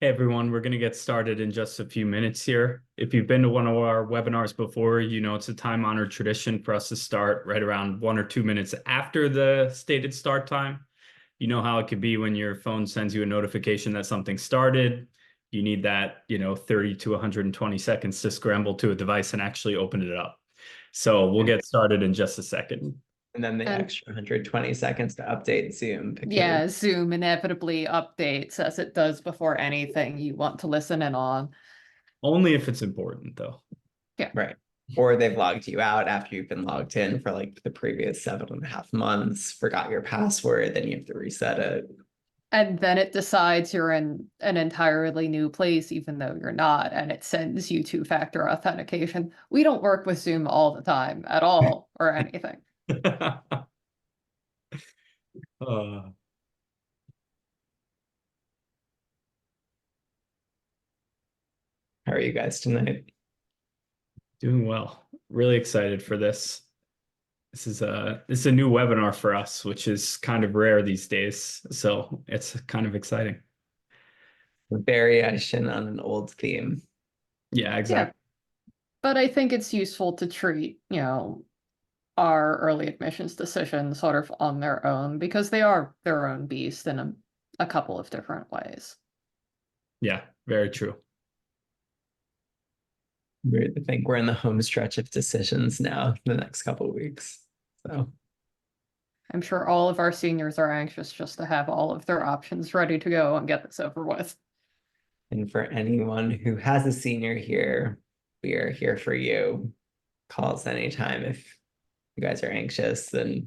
Hey everyone, we're going to get started in just a few minutes here. If you've been to one of our webinars before, you know it's a time-honored tradition for us to start right around 1 or 2 minutes after the stated start time. You know how it could be when your phone sends you a notification that something started. You need that, 30 to 120 seconds to scramble to a device and actually open it up. So we'll get started in just a second. And then the And- extra 120 seconds to update Zoom. Yeah, Zoom inevitably updates as it does before anything you want to listen in on. Only if it's important, though. Right. Or they've logged you out after you've been logged in for like the previous 7.5 months, forgot your password, then you have to reset it. And then it decides you're in an entirely new place, even though you're not, and it sends you two-factor authentication. We don't work with Zoom all the time at all or anything. Uh, How are you guys tonight? Doing well. Really excited for this. This is a new webinar for us, which is kind of rare these days. So it's kind of exciting. Variation on an old theme. Yeah, exactly. But I think it's useful to treat, our early admissions decisions sort of on their own because they are their own beast in a couple of different ways. Yeah, very true. Weird to think we're in the home stretch of decisions now the next couple of weeks. So I'm sure all of our seniors are anxious just to have all of their options ready to go and get this over with. and for anyone who has a senior here, we are here for you. Call us anytime if you guys are anxious and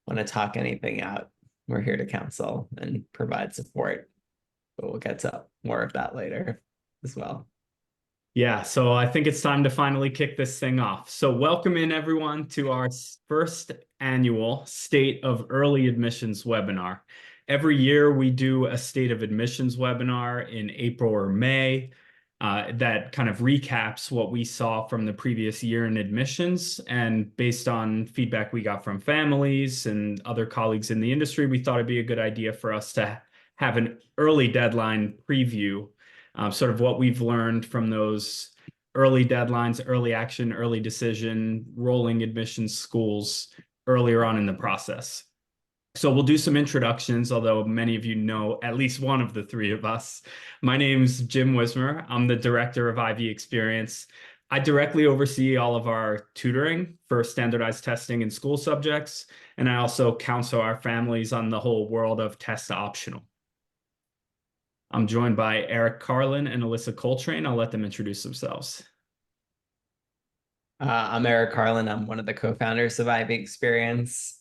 want to talk anything out. We're here to counsel and provide support, but we'll get to more of that later as well. Yeah, so I think it's time to finally kick this thing off. So welcome in everyone to our first annual State of Early Admissions webinar. Every year we do a State of Admissions webinar in April or May that kind of recaps what we saw from the previous year in admissions. And based on feedback we got from families and other colleagues in the industry, we thought it'd be a good idea for us to have an early deadline preview, sort of what we've learned from those early deadlines, early action, early decision, rolling admissions schools earlier on in the process. So we'll do some introductions, although many of you know at least one of the three of us. My name's Jim Wismer. I'm the director of Ivy Experience. I directly oversee all of our tutoring for standardized testing in school subjects, and I also counsel our families on the whole world of test optional. I'm joined by Eric Carlin and Alyssa Coltrane. I'll let them introduce themselves. I'm Eric Carlin. I'm one of the co-founders of Ivy Experience.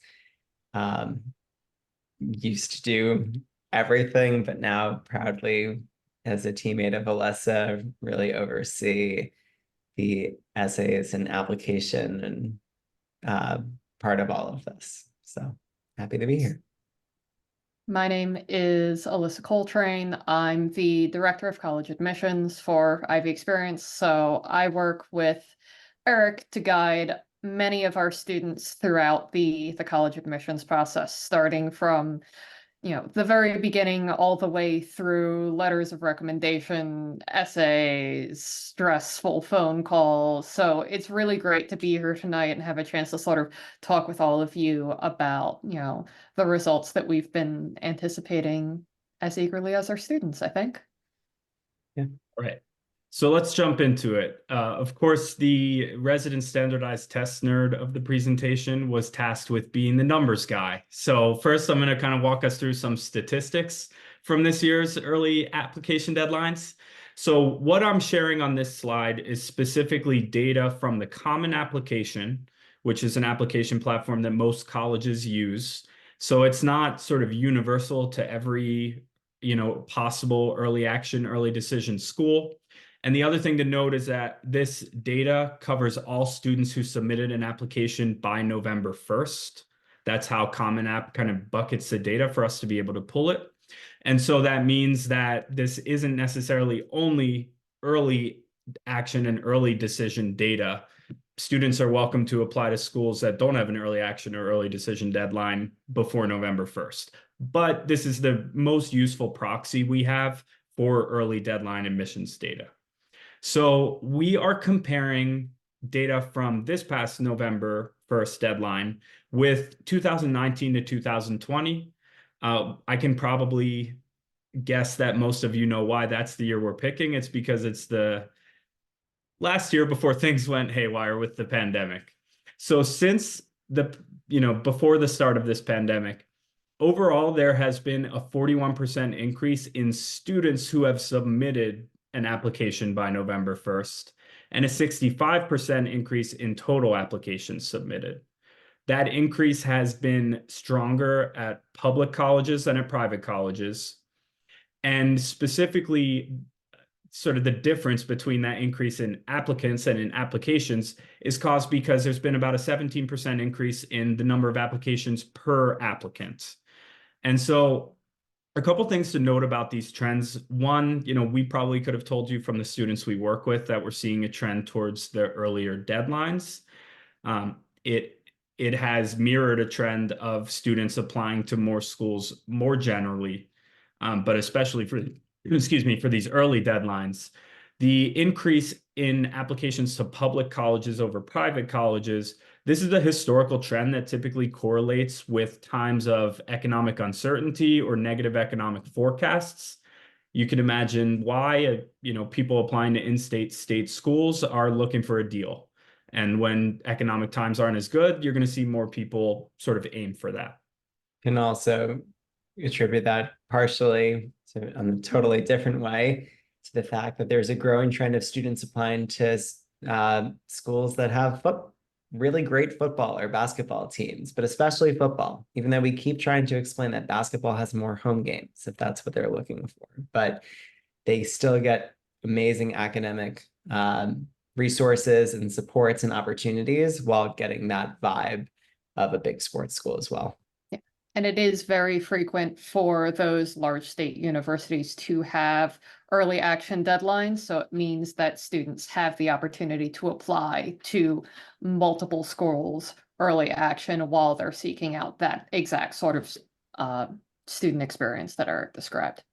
Used to do everything, but now proudly, as a teammate of Alyssa, really oversee the essays and application and part of all of this. So happy to be here. My name is Alyssa Coltrane. I'm the Director of College Admissions for Ivy Experience. So I work with Eric to guide many of our students throughout the college admissions process, starting from the very beginning all the way through letters of recommendation, essays, stressful phone calls. So it's really great to be here tonight and have a chance to sort of talk with all of you about, the results that we've been anticipating as eagerly as our students, I think. Yeah. Right. So let's jump into it. Of course, the resident standardized test nerd of the presentation was tasked with being the numbers guy. So first, I'm going to kind of walk us through some statistics from this year's early application deadlines. So what I'm sharing on this slide is specifically data from the Common Application, which is an application platform that most colleges use. So it's not sort of universal to every, possible early action, early decision school. And the other thing to note is that this data covers all students who submitted an application by November 1st. That's how Common App kind of buckets the data for us to be able to pull it. And so that means that this isn't necessarily only early action and early decision data. Students are welcome to apply to schools that don't have an early action or early decision deadline before November 1st. But this is the most useful proxy we have for early deadline admissions data. So we are comparing data from this past November 1st deadline with 2019 to 2020. I can probably guess that most of you know why that's the year we're picking. It's because it's the last year before things went haywire with the pandemic. So since before the start of this pandemic, overall, there has been a 41% increase in students who have submitted an application by November 1st, and a 65% increase in total applications submitted. That increase has been stronger at public colleges than at private colleges. And specifically, sort of the difference between that increase in applicants and in applications is caused because there's been about a 17% increase in the number of applications per applicant. And so a couple things to note about these trends. One, we probably could have told you from the students we work with that we're seeing a trend towards the earlier deadlines. It has mirrored a trend of students applying to more schools more generally, but especially for these early deadlines. The increase in applications to public colleges over private colleges, this is a historical trend that typically correlates with times of economic uncertainty or negative economic forecasts. You can imagine why, people applying to in-state state schools are looking for a deal. And when economic times aren't as good, you're going to see more people sort of aim for that. Can also attribute that partially to, in a totally different way, to the fact that there's a growing trend of students applying to schools that have really great football or basketball teams, but especially football, even though we keep trying to explain that basketball has more home games, if that's what they're looking for. But they still get amazing academic resources and supports and opportunities while getting that vibe of a big sports school as well. Yeah. And it is very frequent for those large state universities to have early action deadlines. So it means that students have the opportunity to apply to multiple schools early action while they're seeking out that exact sort of student experience that Eric described.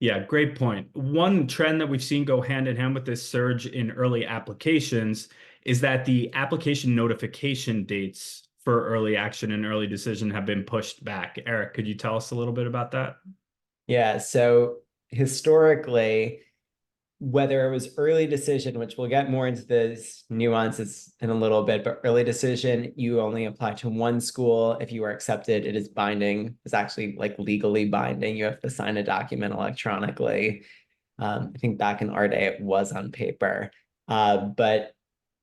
Yeah, great point. One trend that we've seen go hand in hand with this surge in early applications is that the application notification dates for early action and early decision have been pushed back. Eric, could you tell us a little bit about that? Yeah, so historically, whether it was early decision, which we'll get more into the nuances in a little bit, but early decision, you only apply to one school. If you are accepted, it is binding. It's actually like legally binding. You have to sign a document electronically. I think back in our day, it was on paper. But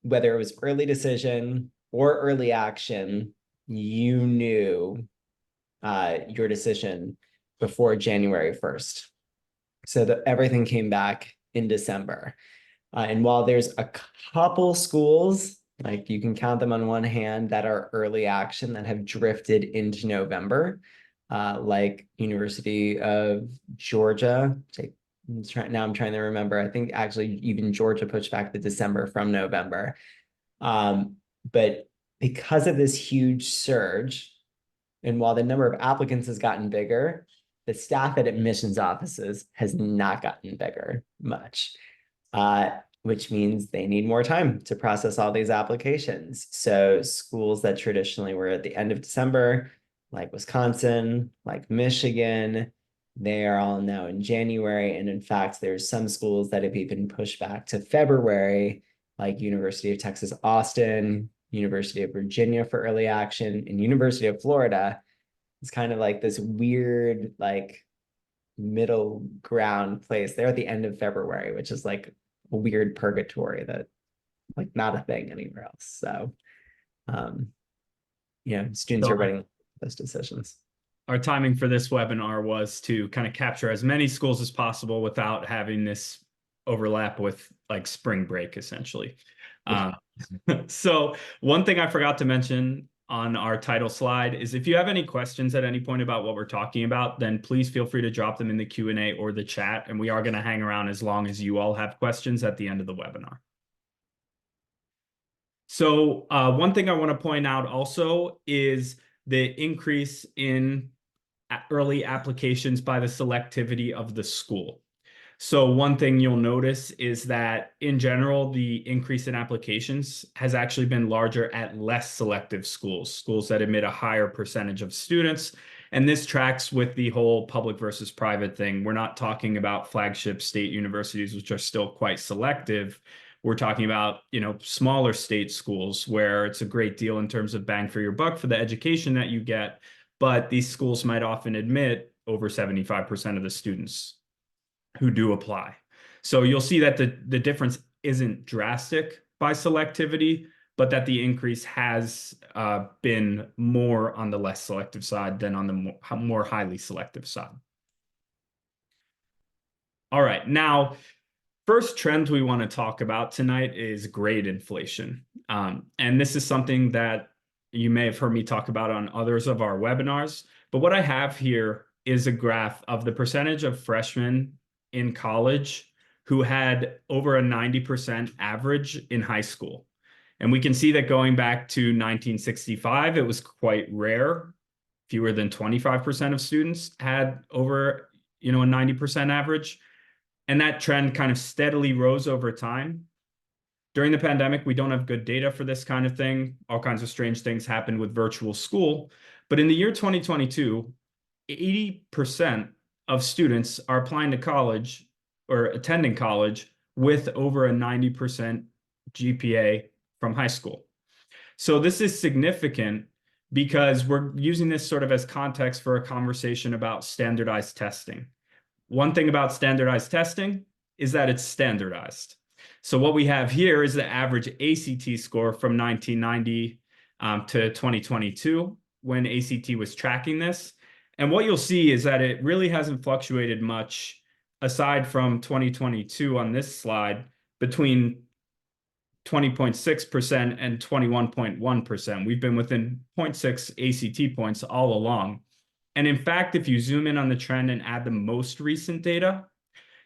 whether it was early decision or early action, you knew your decision before January 1st. So that everything came back in December. And while there's a couple schools, like you can count them on one hand, that are early action that have drifted into November, like University of Georgia. I'm trying to remember. I think actually even Georgia pushed back the December from November. But because of this huge surge, and while the number of applicants has gotten bigger, the staff at admissions offices has not gotten bigger much, which means they need more time to process all these applications. So schools that traditionally were at the end of December, like Wisconsin, like Michigan, they are all now in January. And in fact, there's some schools that have even pushed back to February, like University of Texas, Austin, University of Virginia for early action, and University of Florida. It's kind of like this weird, like middle ground place. They're at the end of February, which is like a weird purgatory that like not a thing anywhere else. So, students are writing those decisions. Our timing for this webinar was to kind of capture as many schools as possible without having this overlap with like spring break, essentially. So one thing I forgot to mention on our title slide is if you have any questions at any point about what we're talking about, then please feel free to drop them in the Q&A or the chat, and we are going to hang around as long as you all have questions at the end of the webinar. So one thing I want to point out also is the increase in early applications by the selectivity of the school. So one thing you'll notice is that in general, the increase in applications has actually been larger at less selective schools, schools that admit a higher percentage of students. And this tracks with the whole public versus private thing. We're not talking about flagship state universities, which are still quite selective. We're talking about, smaller state schools where it's a great deal in terms of bang for your buck for the education that you get. But these schools might often admit over 75% of the students who do apply. So you'll see that the difference isn't drastic by selectivity, but that the increase has been more on the less selective side than on the more highly selective side. All right, now, first trend we want to talk about tonight is grade inflation. And this is something that you may have heard me talk about on others of our webinars, but what I have here is a graph of the percentage of freshmen in college who had over a 90% average in high school. And we can see that going back to 1965, it was quite rare. Fewer than 25% of students had over, a 90% average. And that trend kind of steadily rose over time. During the pandemic, we don't have good data for this kind of thing. All kinds of strange things happened with virtual school. But in the year 2022, 80% of students are applying to college or attending college with over a 90% GPA from high school. So this is significant because we're using this sort of as context for a conversation about standardized testing. One thing about standardized testing is that it's standardized. So what we have here is the average ACT score from 1990 to 2022 when ACT was tracking this. And what you'll see is that it really hasn't fluctuated much aside from 2022 on this slide between 20.6% and 21.1%. We've been within 0.6 ACT points all along. And in fact, if you zoom in on the trend and add the most recent data,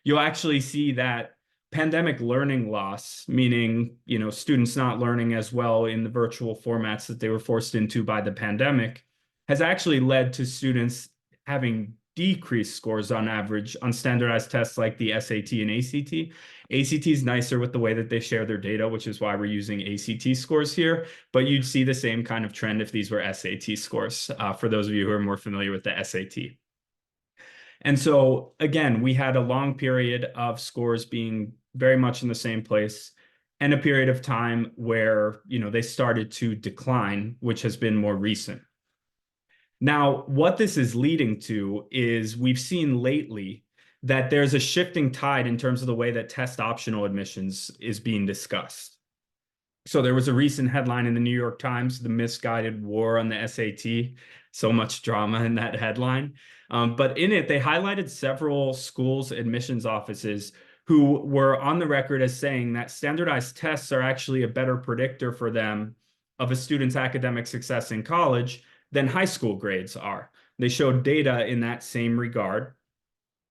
you'll actually see that pandemic learning loss, meaning, students not learning as well in the virtual formats that they were forced into by the pandemic, has actually led to students having decreased scores on average on standardized tests like the SAT and ACT. ACT is nicer with the way that they share their data, which is why we're using ACT scores here, but you'd see the same kind of trend if these were SAT scores, for those of you who are more familiar with the SAT. And so, again, we had a long period of scores being very much in the same place and a period of time where, they started to decline, which has been more recent. Now, what this is leading to is we've seen lately that there's a shifting tide in terms of the way that test optional admissions is being discussed. So there was a recent headline in the New York Times, "The Misguided War on the SAT." So much drama in that headline. But in it, they highlighted several schools' admissions offices who were on the record as saying that standardized tests are actually a better predictor for them of a student's academic success in college than high school grades are. They showed data in that same regard.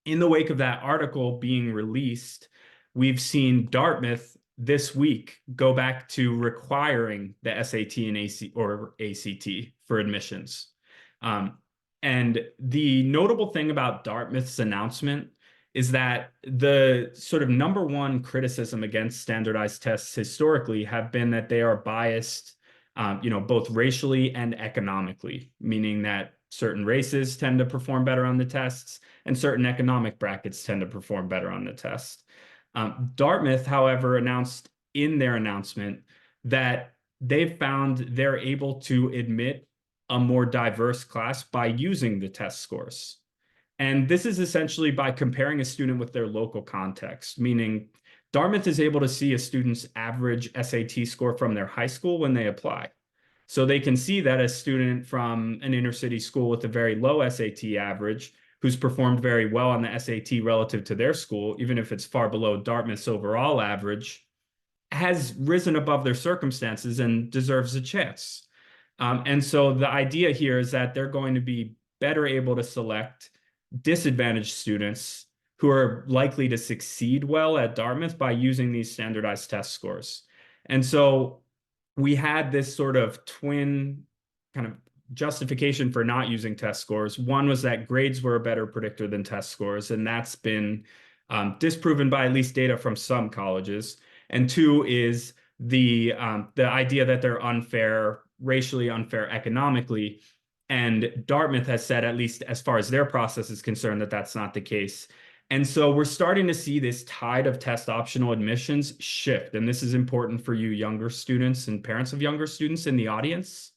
In the wake of that article being released, we've seen Dartmouth this week go back to requiring the SAT and ACT for admissions. And the notable thing about Dartmouth's announcement is that the sort of number one criticism against standardized tests historically have been that they are biased, both racially and economically, meaning that certain races tend to perform better on the tests and certain economic brackets tend to perform better on the test. Dartmouth, however, announced in their announcement that they've found they're able to admit a more diverse class by using the test scores. And this is essentially by comparing a student with their local context, meaning Dartmouth is able to see a student's average SAT score from their high school when they apply. So they can see that a student from an inner city school with a very low SAT average, who's performed very well on the SAT relative to their school, even if it's far below Dartmouth's overall average, has risen above their circumstances and deserves a chance. And so the idea here is that they're going to be better able to select disadvantaged students who are likely to succeed well at Dartmouth by using these standardized test scores. And so we had this sort of twin kind of justification for not using test scores. One was that grades were a better predictor than test scores, and that's been disproven by at least data from some colleges. And two is the idea that they're unfair, racially unfair economically. And Dartmouth has said, at least as far as their process is concerned, that that's not the case. And so we're starting to see this tide of test optional admissions shift. And this is important for you younger students and parents of younger students in the audience,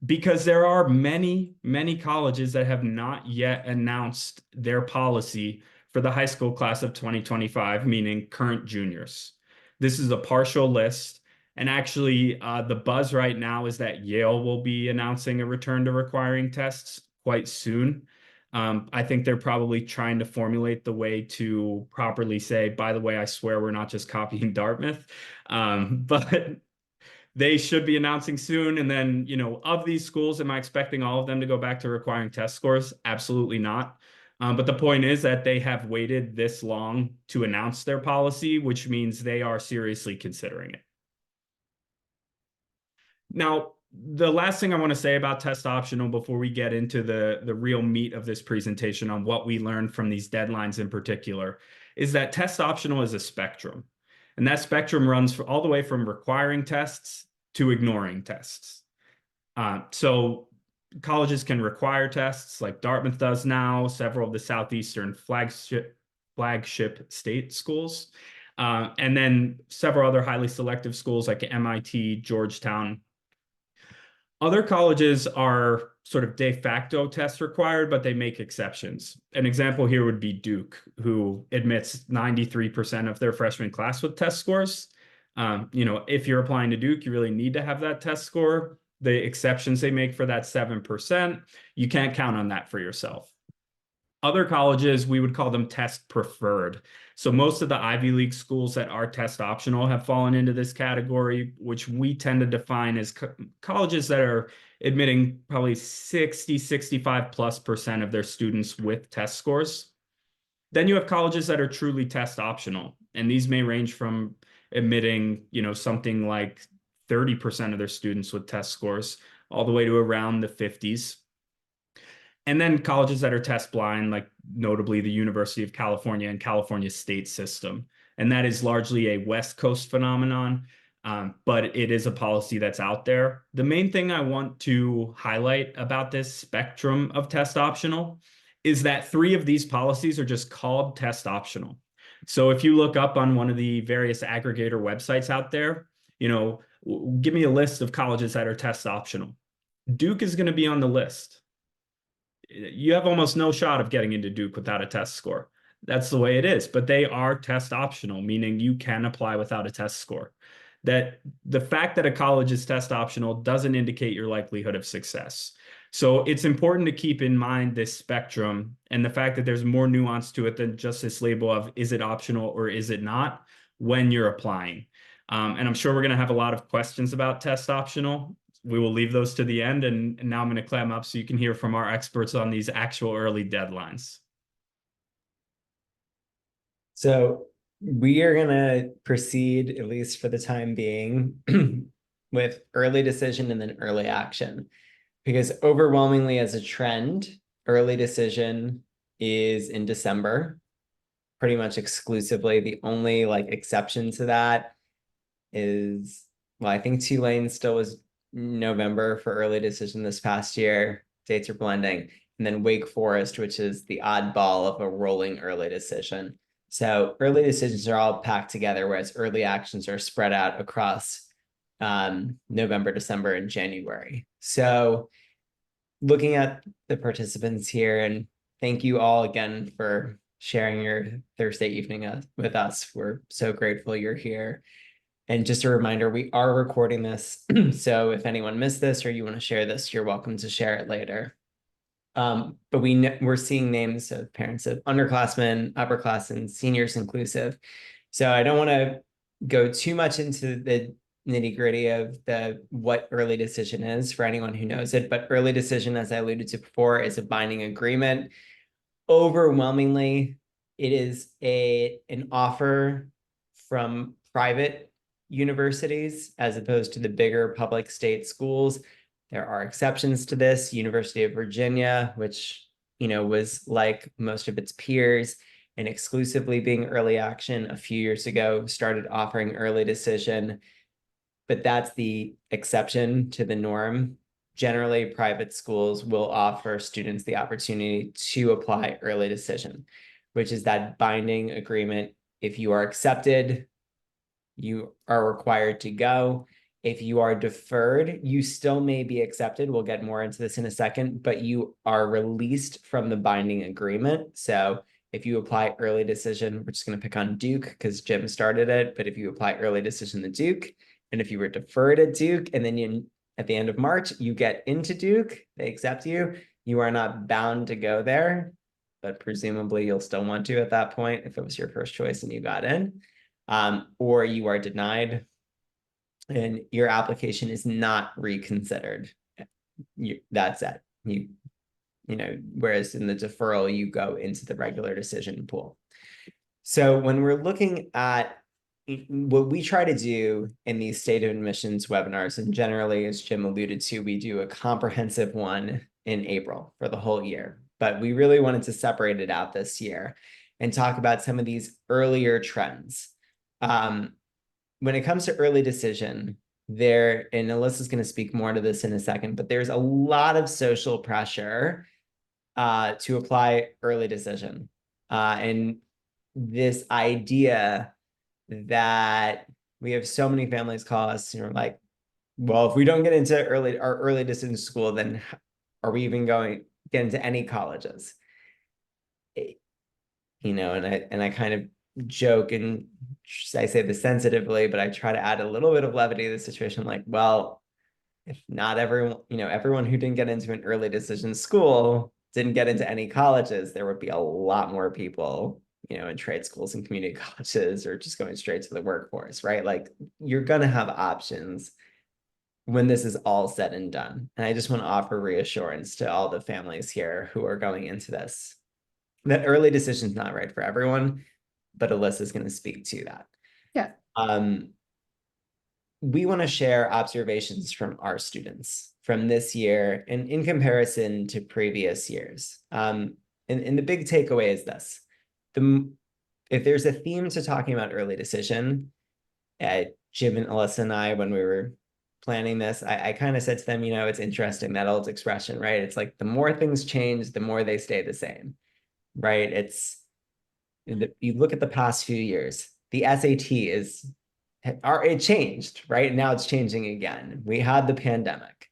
because there are many, many colleges that have not yet announced their policy for the high school class of 2025, meaning current juniors. This is a partial list. And actually, the buzz right now is that Yale will be announcing a return to requiring tests quite soon. I think they're probably trying to formulate the way to properly say, by the way, I swear we're not just copying Dartmouth. But they should be announcing soon. And then, of these schools, am I expecting all of them to go back to requiring test scores? Absolutely not. But the point is that they have waited this long to announce their policy, which means they are seriously considering it. Now, the last thing I want to say about test optional before we get into the real meat of this presentation on what we learned from these deadlines in particular is that test optional is a spectrum. And that spectrum runs all the way from requiring tests to ignoring tests. So colleges can require tests like Dartmouth does now, several of the Southeastern flagship state schools, and then several other highly selective schools like MIT, Georgetown. Other colleges are sort of de facto test required, but they make exceptions. An example here would be Duke, who admits 93% of their freshman class with test scores. If you're applying to Duke, you really need to have that test score. The exceptions they make for that 7%, you can't count on that for yourself. Other colleges, we would call them test preferred. So most of the Ivy League schools that are test optional have fallen into this category, which we tend to define as colleges that are admitting probably 65+% of their students with test scores. Then you have colleges that are truly test optional, and these may range from admitting, something like 30% of their students with test scores all the way to around the 50s. And then colleges that are test blind, like notably the University of California and California State System. And that is largely a West Coast phenomenon, but it is a policy that's out there. The main thing I want to highlight about this spectrum of test optional is that 3 of these policies are just called test optional. So if you look up on one of the various aggregator websites out there, give me a list of colleges that are test optional. Duke is going to be on the list. You have almost no shot of getting into Duke without a test score. That's the way it is, but they are test optional, meaning you can apply without a test score. That the fact that a college is test optional doesn't indicate your likelihood of success. So it's important to keep in mind this spectrum and the fact that there's more nuance to it than just this label of is it optional or is it not when you're applying. And I'm sure we're going to have a lot of questions about test optional. We will leave those to the end, and now I'm going to clam up so you can hear from our experts on these actual early deadlines. So we are going to proceed, at least for the time being, with early decision and then early action. Because overwhelmingly as a trend, early decision is in December, pretty much exclusively. The only exception to that is, well, I think Tulane still was November for early decision this past year. Dates are blending. And then Wake Forest, which is the oddball of a rolling early decision. So early decisions are all packed together, whereas early actions are spread out across November, December, and January. So looking at the participants here, and thank you all again for sharing your Thursday evening with us. We're so grateful you're here. And just a reminder, we are recording this. So if anyone missed this or you want to share this, you're welcome to share it later. But we're seeing names of parents of underclassmen, upperclassmen, seniors inclusive. So I don't want to go too much into the nitty-gritty of what early decision is for anyone who knows it, but early decision, as I alluded to before, is a binding agreement. Overwhelmingly, it is an offer from private universities as opposed to the bigger public state schools There are exceptions to this. University of Virginia, which, was like most of its peers and exclusively being early action a few years ago, started offering early decision, but that's the exception to the norm. Generally, private schools will offer students the opportunity to apply early decision, which is that binding agreement. If you are accepted, you are required to go. If you are deferred, you still may be accepted. We'll get more into this in a second, but you are released from the binding agreement. So if you apply early decision, we're just going to pick on Duke because Jim started it, but if you apply early decision to Duke, and if you were deferred at Duke, and then you at the end of March, you get into Duke, they accept you, you are not bound to go there, but presumably you'll still want to at that point if it was your first choice and you got in. Or you are denied and your application is not reconsidered. That's it. Whereas in the deferral, you go into the regular decision pool. So when we're looking at what we try to do in these state of admissions webinars, and generally, as Jim alluded to, we do a comprehensive one in April for the whole year, but we really wanted to separate it out this year and talk about some of these earlier trends. When it comes to early decision, and Alyssa's going to speak more to this in a second, but there's a lot of social pressure to apply early decision. And this idea that we have so many families call us, like, well, if we don't get into our early decision school, then are we even going get into any colleges? And I kind of joke, and I say this sensitively, but I try to add a little bit of levity to the situation. Like, well, if not everyone, everyone who didn't get into an early decision school didn't get into any colleges, there would be a lot more people, in trade schools and community colleges, or just going straight to the workforce, right? Like, you're going to have options when this is all said and done. And I just want to offer reassurance to all the families here who are going into this, that early decision is not right for everyone, but Alyssa is going to speak to that. Yeah. We want to share observations from our students from this year and in comparison to previous years. And the big takeaway is this. If there's a theme to talking about early decision, Jim and Alyssa and I, when we were planning this, I kind of said to them, it's interesting, that old expression, right? It's like the more things change, the more they stay the same, right? You look at the past few years, the SAT it changed, right? Now it's changing again. We had the pandemic.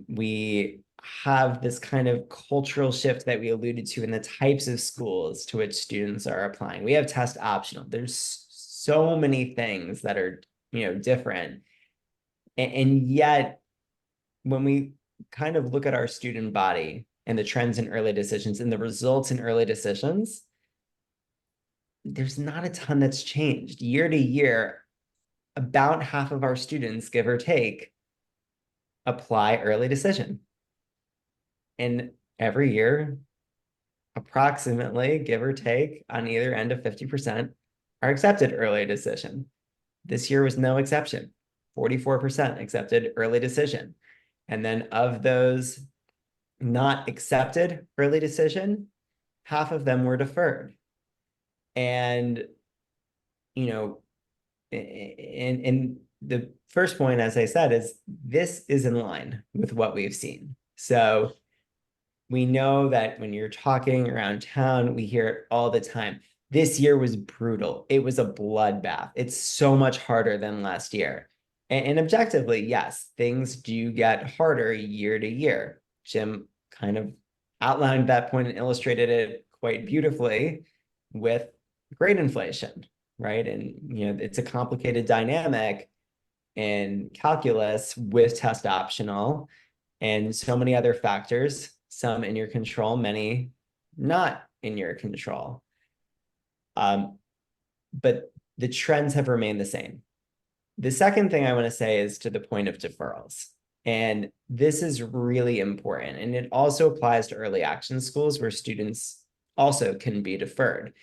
We have this kind of cultural shift that we alluded to in the types of schools to which students are applying. We have test optional. There's so many things that are, different. And yet, when we kind of look at our student body and the trends in early decisions and the results in early decisions, there's not a ton that's changed. Year to year, about half of our students, give or take, apply early decision. And every year, approximately, give or take, on either end of 50%, are accepted early decision. This year was no exception. 44% accepted early decision. And then of those not accepted early decision, half of them were deferred. And, and the first point, as I said, is this is in line with what we've seen. So we know that when you're talking around town, we hear it all the time. This year was brutal. It was a bloodbath. It's so much harder than last year. And objectively, yes, things do get harder year to year. Jim kind of outlined that point and illustrated it quite beautifully with grade inflation, right? And, it's a complicated dynamic in calculus with test optional and so many other factors, some in your control, many not in your control. But the trends have remained the same. The second thing I want to say is to the point of deferrals. And this is really important. And it also applies to early action schools where students also can be deferred.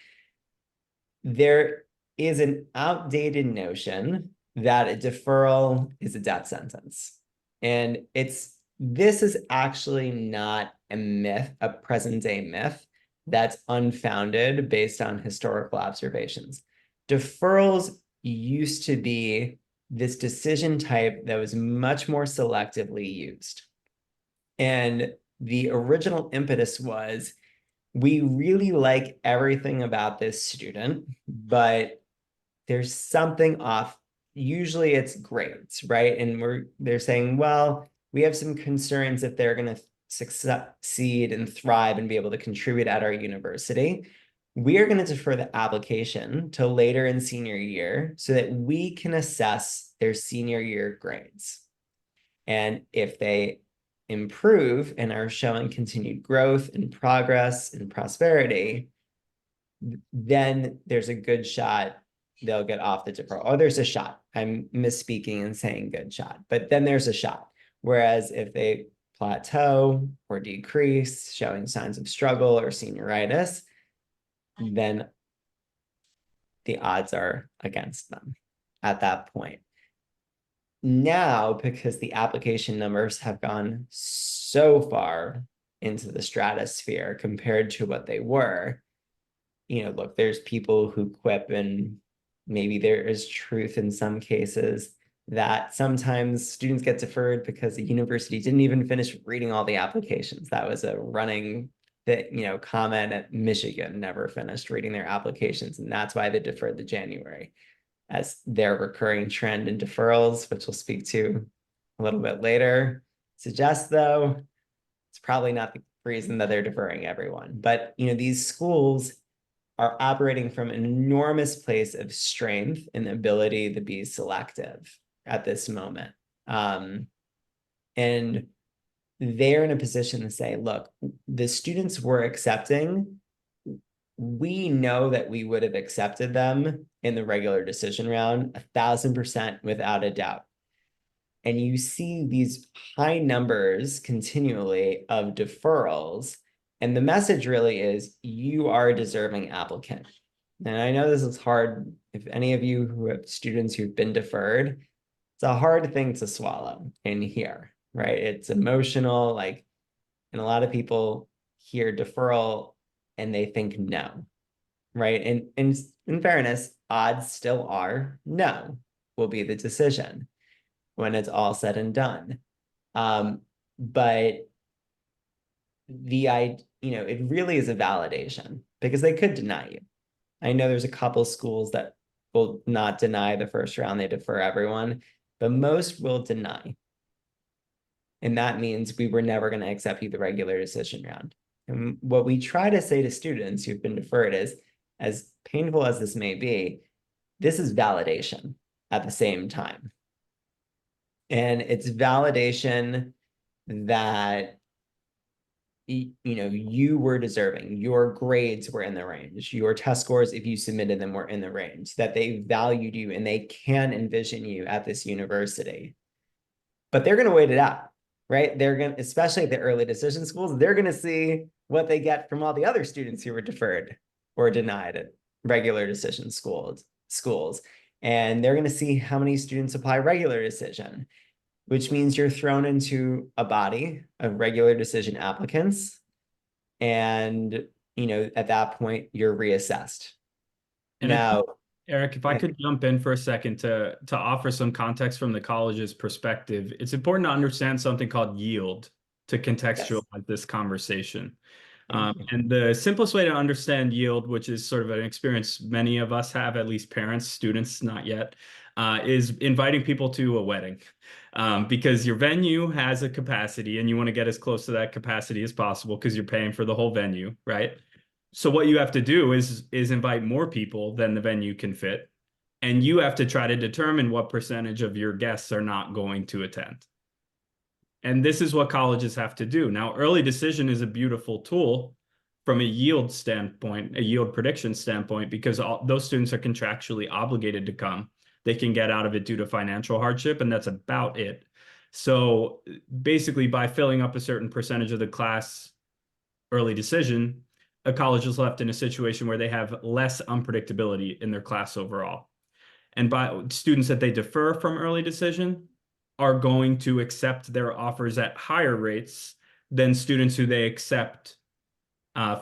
There is an outdated notion that a deferral is a death sentence. And this is actually not a myth, a present day myth that's unfounded based on historical observations. Deferrals used to be this decision type that was much more selectively used. And the original impetus was, we really like everything about this student, but there's something off. Usually it's grades, right? And they're saying, well, we have some concerns if they're going to succeed and thrive and be able to contribute at our university. We are going to defer the application to later in senior year so that we can assess their senior year grades. And if they improve and are showing continued growth and progress and prosperity, then there's a good shot they'll get off the deferral. Oh, there's a shot. I'm misspeaking and saying good shot, but then there's a shot. Whereas if they plateau or decrease, showing signs of struggle or senioritis, then the odds are against them at that point. Now, because the application numbers have gone so far into the stratosphere compared to what they were, look, there's people who quip, and maybe there is truth in some cases that sometimes students get deferred because the university didn't even finish reading all the applications. That was a running comment at Michigan, never finished reading their applications, and that's why they deferred the January as their recurring trend in deferrals, which we'll speak to a little bit later. Suggests, though, it's probably not the reason that they're deferring everyone. But these schools are operating from an enormous place of strength and ability to be selective at this moment. And they're in a position to say, look, the students we're accepting, we know that we would have accepted them in the regular decision round 1,000% without a doubt. And you see these high numbers continually of deferrals. And the message really is, you are a deserving applicant. And I know this is hard. If any of you who have students who've been deferred, it's a hard thing to swallow and hear, right? It's emotional, and a lot of people hear deferral and they think no, right? And in fairness, odds still are no will be the decision when it's all said and done. But it really is a validation, because they could deny you. I know there's a couple schools that will not deny the first round, they defer everyone, but most will deny. And that means we were never going to accept you the regular decision round. And what we try to say to students who've been deferred is, as painful as this may be, this is validation at the same time. And it's validation that you were deserving, your grades were in the range, your test scores, if you submitted them, were in the range, that they valued you and they can envision you at this university. But they're going to wait it out, right? They're going to, especially at the early decision schools, they're going to see what they get from all the other students who were deferred or denied at regular decision schools. And they're going to see how many students apply regular decision, which means you're thrown into a body of regular decision applicants. And, at that point, you're reassessed. And now, Eric, if I could jump in for a second to offer some context from the college's perspective, it's important to understand something called yield to contextualize this conversation. And the simplest way to understand yield, which is sort of an experience many of us have, at least parents, students, not yet, is inviting people to a wedding. Because your venue has a capacity and you want to get as close to that capacity as possible because you're paying for the whole venue, right? So what you have to do is invite more people than the venue can fit. And you have to try to determine what percentage of your guests are not going to attend. And this is what colleges have to do. Now, early decision is a beautiful tool from a yield standpoint, a yield prediction standpoint, because those students are contractually obligated to come. They can get out of it due to financial hardship, and that's about it. So basically, by filling up a certain percentage of the class early decision, a college is left in a situation where they have less unpredictability in their class overall. And by students that they defer from early decision are going to accept their offers at higher rates than students who they accept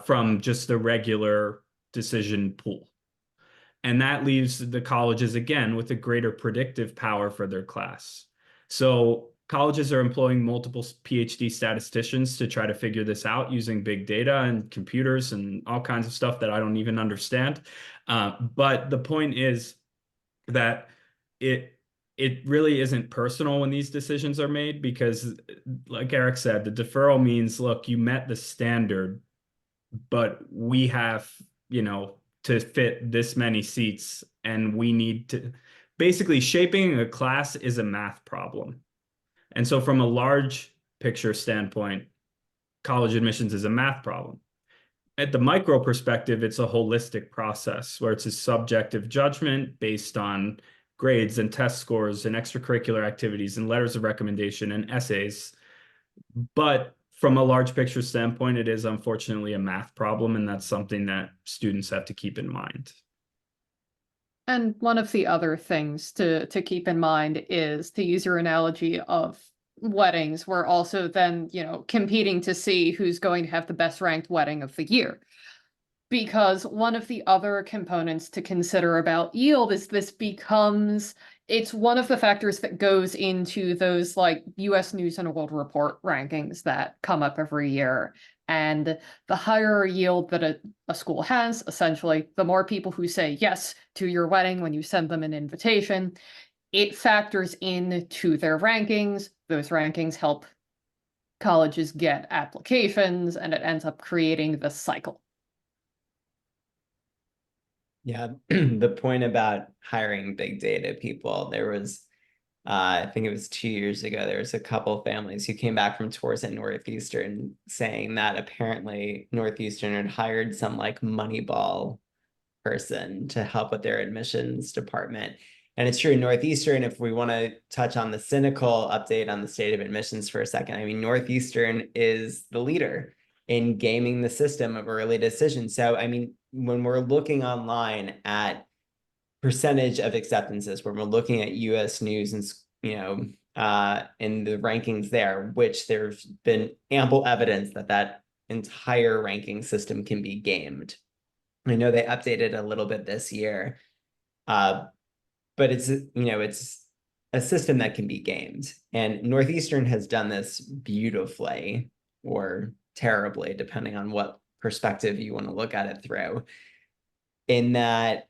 from just the regular decision pool. And that leaves the colleges again with a greater predictive power for their class. So colleges are employing multiple PhD statisticians to try to figure this out using big data and computers and all kinds of stuff that I don't even understand. But the point is that it really isn't personal when these decisions are made, because like Eric said, the deferral means, look, you met the standard, but we have, to fit this many seats, and we need to basically, shaping a class is a math problem. And so from a large picture standpoint, college admissions is a math problem. At the micro perspective, it's a holistic process where it's a subjective judgment based on grades and test scores and extracurricular activities and letters of recommendation and essays. But from a large picture standpoint, it is unfortunately a math problem, and that's something that students have to keep in mind. And one of the other things to keep in mind is, to use your analogy of weddings, we're also then, competing to see who's going to have the best ranked wedding of the year. Because one of the other components to consider about yield is it's one of the factors that goes into those like US News and World Report rankings that come up every year. And the higher yield that a school has, essentially, the more people who say yes to your wedding when you send them an invitation, it factors into their rankings. Those rankings help colleges get applications, and it ends up creating this cycle. Yeah, the point about hiring big data people, there was, I think it was 2 years ago, there was a couple families who came back from tours at Northeastern saying that apparently Northeastern had hired some like Moneyball person to help with their admissions department. And it's true, Northeastern, if we want to touch on the cynical update on the state of admissions for a second, I mean, Northeastern is the leader in gaming the system of early decision. So, I mean, when we're looking online at percentage of acceptances, when we're looking at US News and, in the rankings there, which there's been ample evidence that that entire ranking system can be gamed. I know they updated a little bit this year, but it's, it's a system that can be gamed. And Northeastern has done this beautifully, or terribly, depending on what perspective you want to look at it through, in that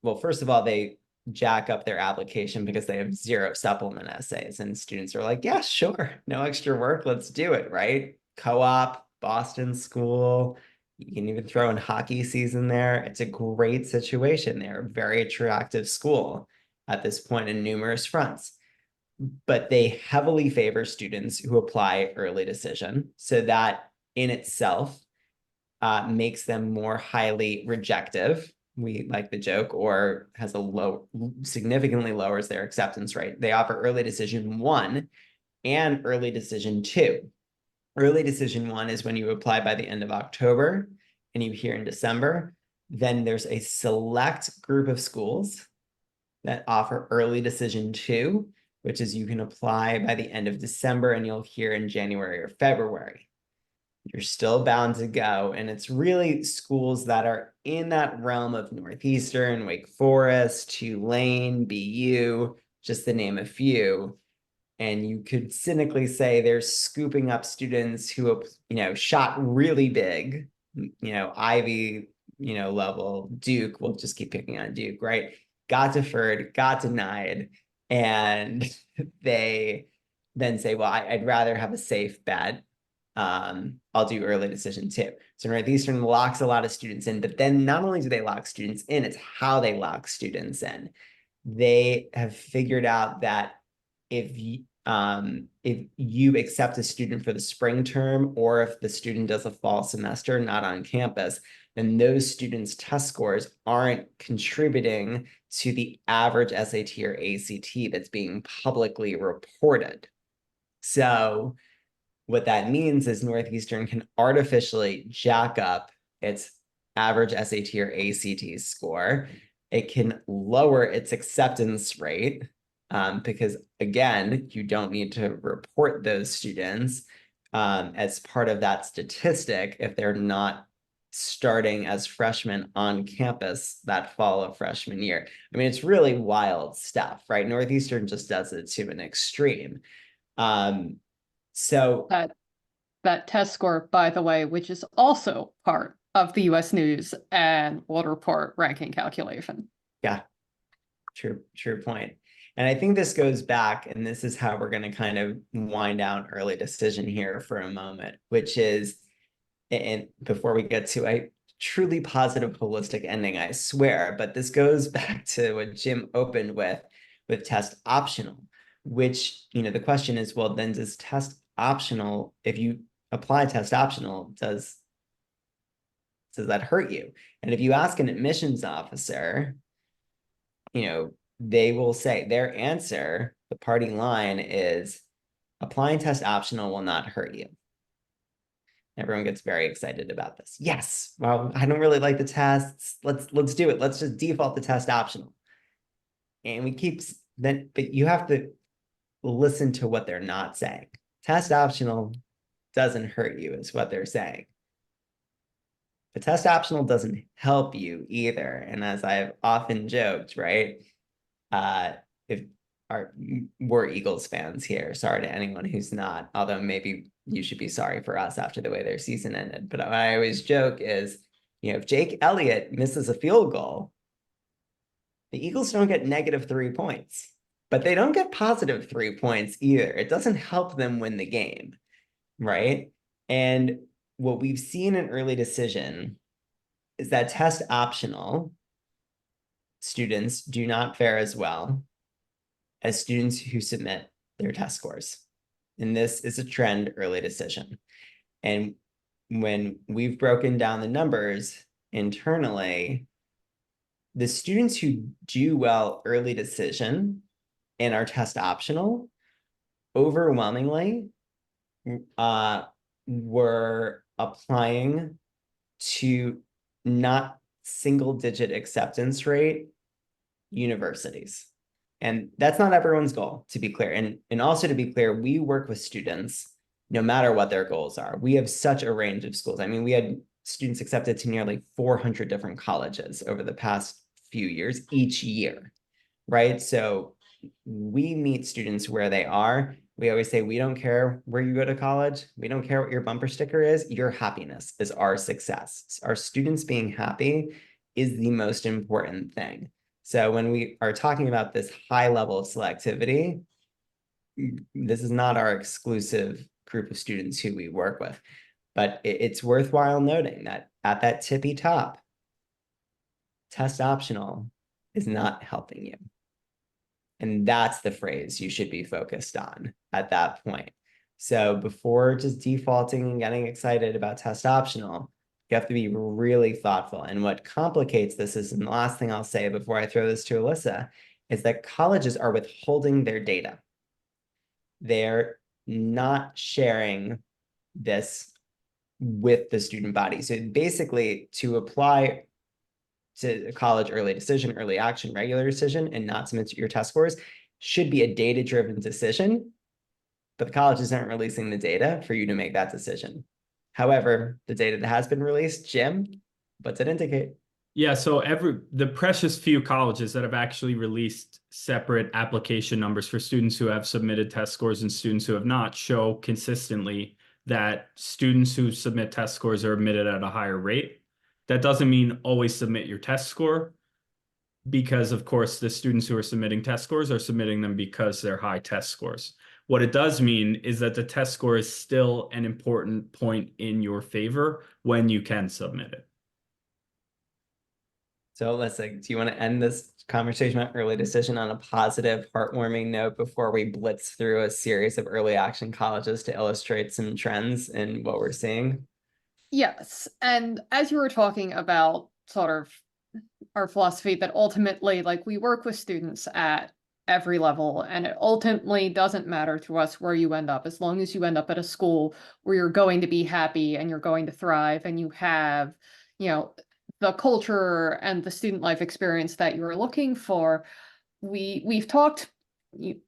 well, first of all, they jack up their application because they have 0 supplement essays, and students are like, yeah, sure, no extra work, let's do it, right? Co-op, Boston school, you can even throw in hockey season there. It's a great situation. They're a very attractive school at this point in numerous fronts. But they heavily favor students who apply early decision. So that in itself makes them more highly rejective. We like the joke, or has significantly lowers their acceptance rate. They offer early decision 1 and early decision 2. Early decision 1 is when you apply by the end of October and you hear in December. Then there's a select group of schools that offer early decision 2, which is you can apply by the end of December and you'll hear in January or February. You're still bound to go. And it's really schools that are in that realm of Northeastern, Wake Forest, Tulane, BU, just to name a few. And you could cynically say they're scooping up students who, shot really big, Ivy, level, Duke, we'll just keep picking on Duke, right? Got deferred, got denied. And they then say, well, I'd rather have a safe bet. I'll do early decision 2. So Northeastern locks a lot of students in, but then not only do they lock students in, it's how they lock students in. They have figured out that if you accept a student for the spring term, or if the student does a fall semester not on campus, then those students' test scores aren't contributing to the average SAT or ACT that's being publicly reported. So what that means is Northeastern can artificially jack up its average SAT or ACT score. It can lower its acceptance rate because again, you don't need to report those students as part of that statistic if they're not starting as freshmen on campus that fall of freshman year. I mean, it's really wild stuff, right? Northeastern just does it to an extreme. So That test score, by the way, which is also part of the US News and World Report ranking calculation. yeah, true point. And I think this goes back, and this is how we're going to kind of wind down early decision here for a moment, which is, and before we get to a truly positive holistic ending, I swear, but this goes back to what Jim opened with test optional, which, you know, the question is, well, then does test optional, if you apply test optional, does that hurt you? And if you ask an admissions officer, you know, they will say their answer, the party line is applying test optional will not hurt you. Everyone gets very excited about this. Yes, well, I don't really like the tests. Let's do it. Let's just default the test optional. And we keep then, but you have to listen to what they're not saying. Test optional doesn't hurt you, is what they're saying. But test optional doesn't help you either. And as I've often joked, right? If we're Eagles fans here, sorry to anyone who's not, although maybe you should be sorry for us after the way their season ended. But what I always joke is, you know, if Jake Elliott misses a field goal, the Eagles don't get -3 points, but they don't get +3 points either. It doesn't help them win the game, right? And what we've seen in early decision is that test optional students do not fare as well as students who submit their test scores. And this is a trend early decision. And when we've broken down the numbers internally, the students who do well early decision and are test optional, overwhelmingly were applying to not single-digit acceptance rate universities. And that's not everyone's goal, to be clear. And also to be clear, we work with students no matter what their goals are. We have such a range of schools. I mean, we had students accepted to nearly 400 different colleges over the past few years, each year, right? So we meet students where they are. We always say, we don't care where you go to college. We don't care what your bumper sticker is. Your happiness is our success. Our students being happy is the most important thing. So when we are talking about this high level of selectivity, this is not our exclusive group of students who we work with, but it's worthwhile noting that at that tippy top, test optional is not helping you. And that's the phrase you should be focused on at that point. So before just defaulting and getting excited about test optional, you have to be really thoughtful. And what complicates this is, and the last thing I'll say before I throw this to Alyssa, is that colleges are withholding their data. They're not sharing this with the student body. So basically, to apply to college early decision, early action, regular decision, and not submit your test scores should be a data-driven decision, but the colleges aren't releasing the data for you to make that decision. However, the data that has been released, Jim, what's it indicate? Yeah, so the precious few colleges that have actually released separate application numbers for students who have submitted test scores and students who have not show consistently that students who submit test scores are admitted at a higher rate. That doesn't mean always submit your test score, because of course the students who are submitting test scores are submitting them because they're high test scores. What it does mean is that the test score is still an important point in your favor when you can submit it. So let's do you want to end this conversation about early decision on a positive, heartwarming note before we blitz through a series of early action colleges to illustrate some trends in what we're seeing? Yes, and as you were talking about sort of our philosophy that ultimately, like, we work with students at every level, and it ultimately doesn't matter to us where you end up, as long as you end up at a school where you're going to be happy and you're going to thrive and you have, you know, the culture and the student life experience that you're looking for. We've talked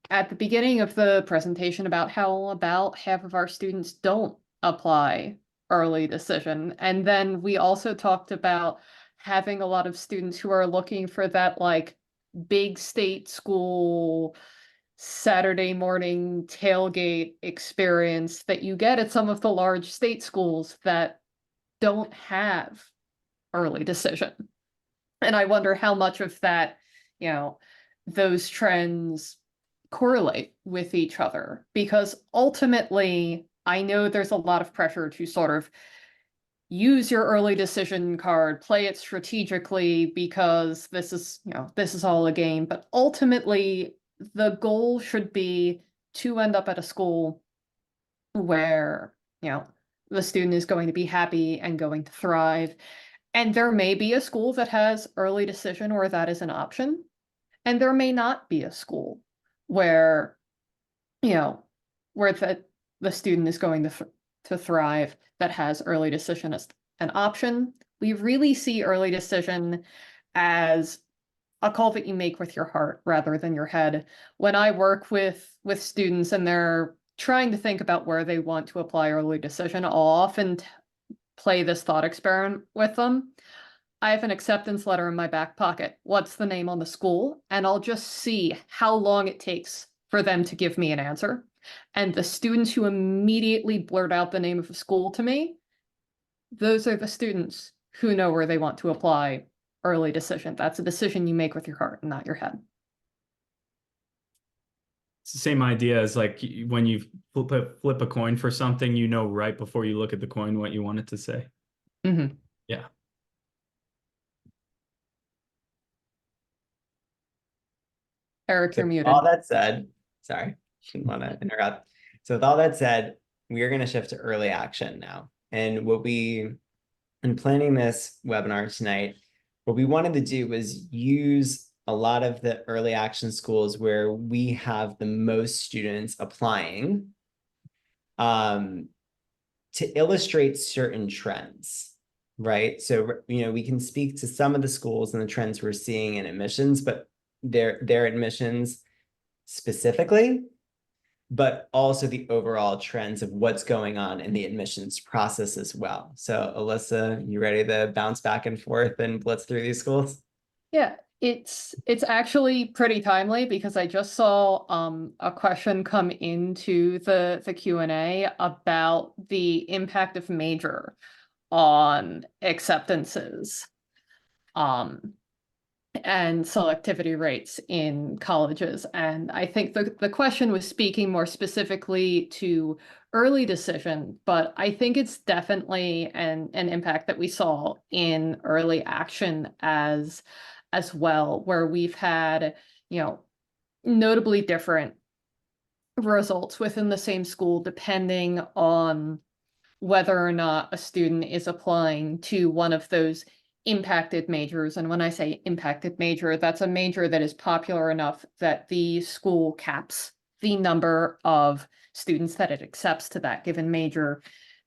at the beginning of the presentation about how about half of our students don't apply early decision. And then we also talked about having a lot of students who are looking for that like big state school Saturday morning tailgate experience that you get at some of the large state schools that don't have early decision. And I wonder how much of that, those trends correlate with each other, because ultimately I know there's a lot of pressure to sort of use your early decision card, play it strategically, because this is all a game. But ultimately, the goal should be to end up at a school where, the student is going to be happy and going to thrive. And there may be a school that has early decision or that is an option. And there may not be a school where, where the student is going to thrive that has early decision as an option. We really see early decision as a call that you make with your heart rather than your head. When I work with students and they're trying to think about where they want to apply early decision, I'll often play this thought experiment with them. I have an acceptance letter in my back pocket. What's the name on the school? And I'll just see how long it takes for them to give me an answer. And the students who immediately blurt out the name of a school to me, those are the students who know where they want to apply early decision. That's a decision you make with your heart and not your head. It's the same idea as like when you flip a coin for something, you know right before you look at the coin what you want it to say. Mm-hmm. Yeah. Eric, you're muted. All that said, sorry, didn't want to interrupt. So with all that said, we are going to shift to early action now. And in planning this webinar tonight, what we wanted to do was use a lot of the early action schools where we have the most students applying to illustrate certain trends, right? So, we can speak to some of the schools and the trends we're seeing in admissions, but their admissions specifically, but also the overall trends of what's going on in the admissions process as well. So Alyssa, you ready to bounce back and forth and blitz through these schools? Yeah, it's actually pretty timely because I just saw a question come into the Q&A about the impact of major on acceptances and selectivity rates in colleges. And I think the question was speaking more specifically to early decision, but I think it's definitely an impact that we saw in early action as well, where we've had, notably different results within the same school, depending on whether or not a student is applying to one of those impacted majors. And when I say impacted major, that's a major that is popular enough that the school caps the number of students that it accepts to that given major.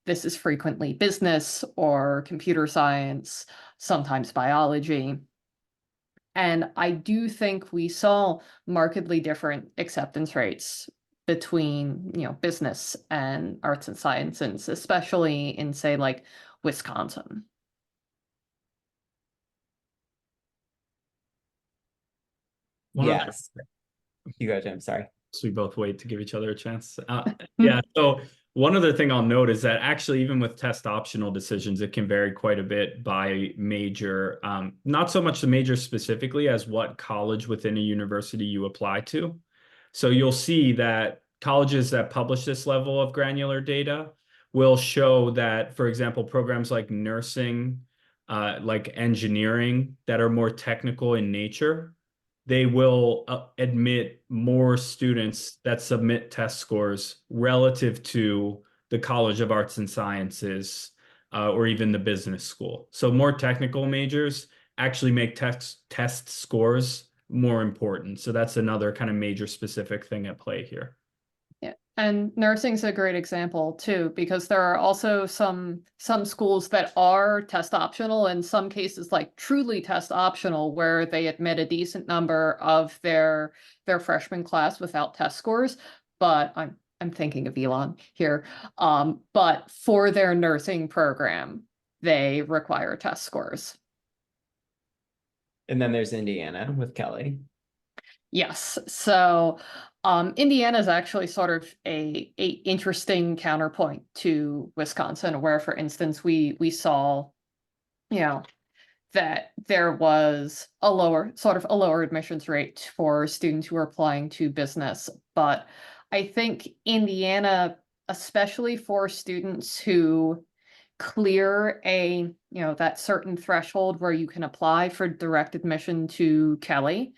This is frequently business or computer science, sometimes biology. And I do think we saw markedly different acceptance rates between, business and arts and sciences, especially in, say, like Wisconsin. Yes. You go, Jim. Sorry. So we both wait to give each other a chance. Yeah. So one other thing I'll note is that actually, even with test optional decisions, it can vary quite a bit by major. Not so much the major specifically as what college within a university you apply to. So you'll see that colleges that publish this level of granular data will show that, for example, programs like nursing, like engineering that are more technical in nature, they will admit more students that submit test scores relative to the College of Arts and Sciences or even the business school. So more technical majors actually make test scores more important. So that's another kind of major specific thing at play here. Yeah. And nursing's a great example too, because there are also some schools that are test optional, in some cases like truly test optional, where they admit a decent number of their freshman class without test scores. But I'm thinking of Elon here. But for their nursing program, they require test scores. And then there's Indiana with Kelly. Yes. So Indiana is actually sort of a interesting counterpoint to Wisconsin, where, for instance, we saw, you know, that there was a lower admissions rate for students who are applying to business. But I think Indiana, especially for students who clear that certain threshold where you can apply for direct admission to Kelly,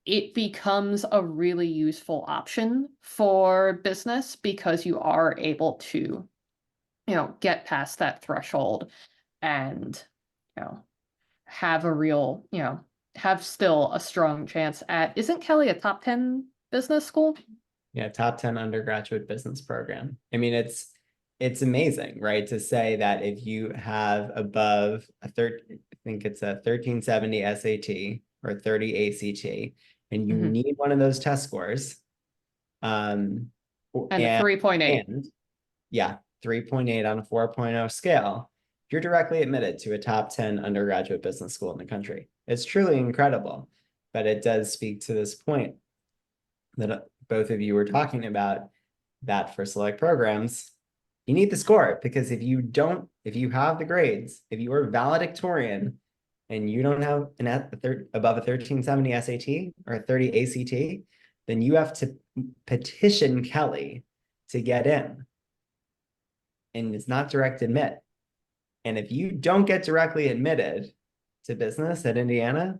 it becomes a really useful option for business, because you are able to, get past that threshold and, have a real, have still a strong chance at, isn't Kelly a top 10 business school? Yeah, top 10 undergraduate business program. I mean, it's amazing, right? To say that if you have above I think it's a 1370 SAT or 30 ACT, and you need one of those test scores, And a 3.8. and yeah, 3.8 on a 4.0 scale, you're directly admitted to a top 10 undergraduate business school in the country. It's truly incredible, but it does speak to this point that both of you were talking about, that for select programs, you need the score, because if you have the grades, if you are valedictorian and you don't have above a 1370 SAT or a 30 ACT, then you have to petition Kelly to get in. And it's not direct admit. And if you don't get directly admitted to business at Indiana,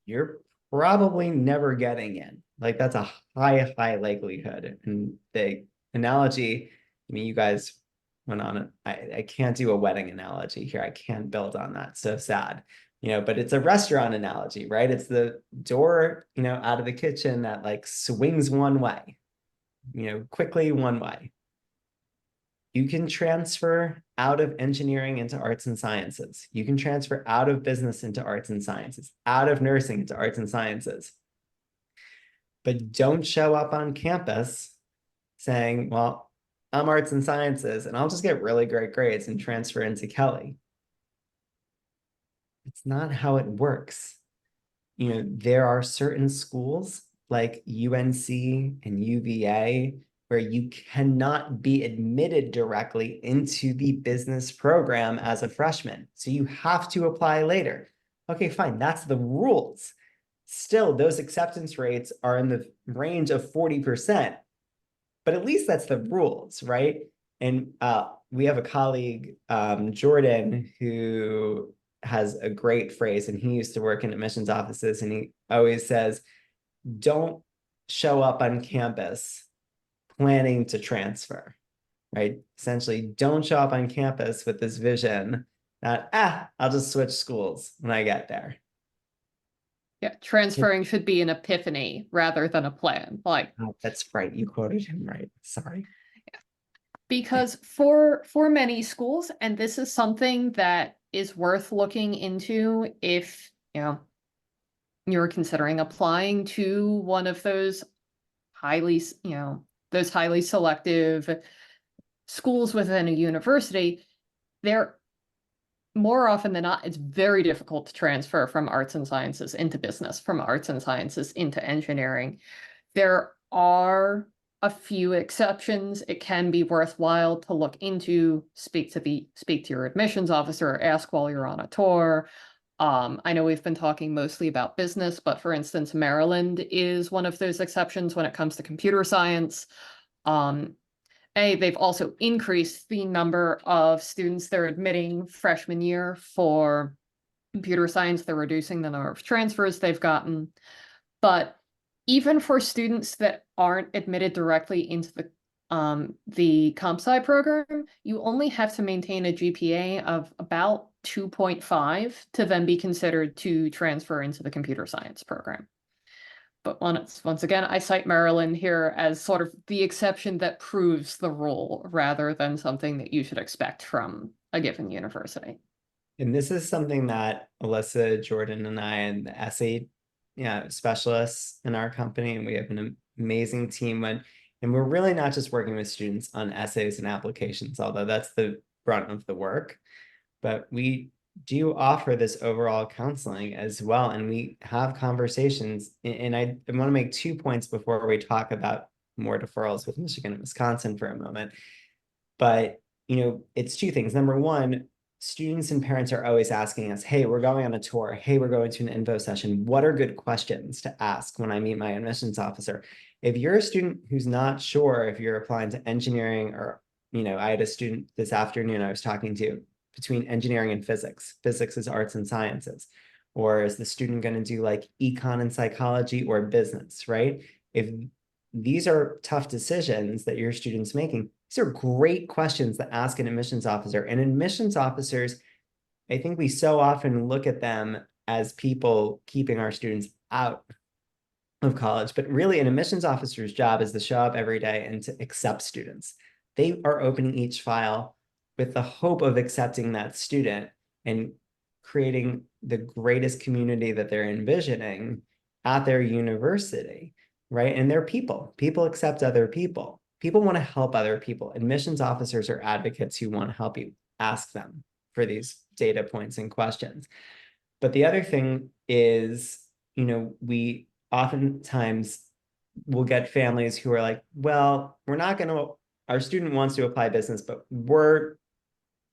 you're probably never getting in. Like, that's a high likelihood. And the analogy, I mean, you guys went on it. I can't do a wedding analogy here. I can't build on that. So sad. But it's a restaurant analogy, right? It's the door, out of the kitchen that like swings one way, quickly one way. You can transfer out of engineering into arts and sciences. You can transfer out of business into arts and sciences, out of nursing into arts and sciences. But don't show up on campus saying, well, I'm arts and sciences and I'll just get really great grades and transfer into Kelly. It's not how it works. There are certain schools like UNC and UVA where you cannot be admitted directly into the business program as a freshman. So you have to apply later. Okay, fine, that's the rules. Still, those acceptance rates are in the range of 40%, but at least that's the rules, right? And we have a colleague, Jordan, who has a great phrase, and he used to work in admissions offices, and he always says, don't show up on campus planning to transfer, right? Essentially, don't show up on campus with this vision that, I'll just switch schools when I get there. Yeah, transferring should be an epiphany rather than a plan. Like, oh, that's right. You quoted him right. Sorry. Yeah. Because for many schools, and this is something that is worth looking into if, you're considering applying to one of those highly selective schools within a university, there, more often than not, it's very difficult to transfer from arts and sciences into business, from arts and sciences into engineering. There are a few exceptions. It can be worthwhile to look into, speak to your admissions officer, or ask while you're on a tour. I know we've been talking mostly about business, but for instance, Maryland is one of those exceptions when it comes to computer science. They've also increased the number of students they're admitting freshman year for computer science. They're reducing the number of transfers they've gotten. But even for students that aren't admitted directly into the comp sci program, you only have to maintain a GPA of about 2.5 to then be considered to transfer into the computer science program. But once again, I cite Maryland here as sort of the exception that proves the rule rather than something that you should expect from a given university. And this is something that Alyssa, Jordan, and I, and the essay specialists in our company, and we have an amazing team. And we're really not just working with students on essays and applications, although that's the brunt of the work, but we do offer this overall counseling as well. And we have conversations. And I want to make 2 points before we talk about more deferrals with Michigan and Wisconsin for a moment. But, it's 2 things. Number one, students and parents are always asking us, hey, we're going on a tour. Hey, we're going to an info session. What are good questions to ask when I meet my admissions officer? If you're a student who's not sure if you're applying to engineering or, I had a student this afternoon I was talking to between engineering and physics. Physics is arts and sciences. Or is the student going to do like econ and psychology or business, right? If these are tough decisions that your student's making, these are great questions to ask an admissions officer. And admissions officers, I think we so often look at them as people keeping our students out of college, but really an admissions officer's job is to show up every day and to accept students. They are opening each file with the hope of accepting that student and creating the greatest community that they're envisioning at their university, right? And they're people. People accept other people. People want to help other people. Admissions officers are advocates who want to help you. Ask them for these data points and questions. But the other thing is, we oftentimes will get families who are like, well, our student wants to apply business, but we're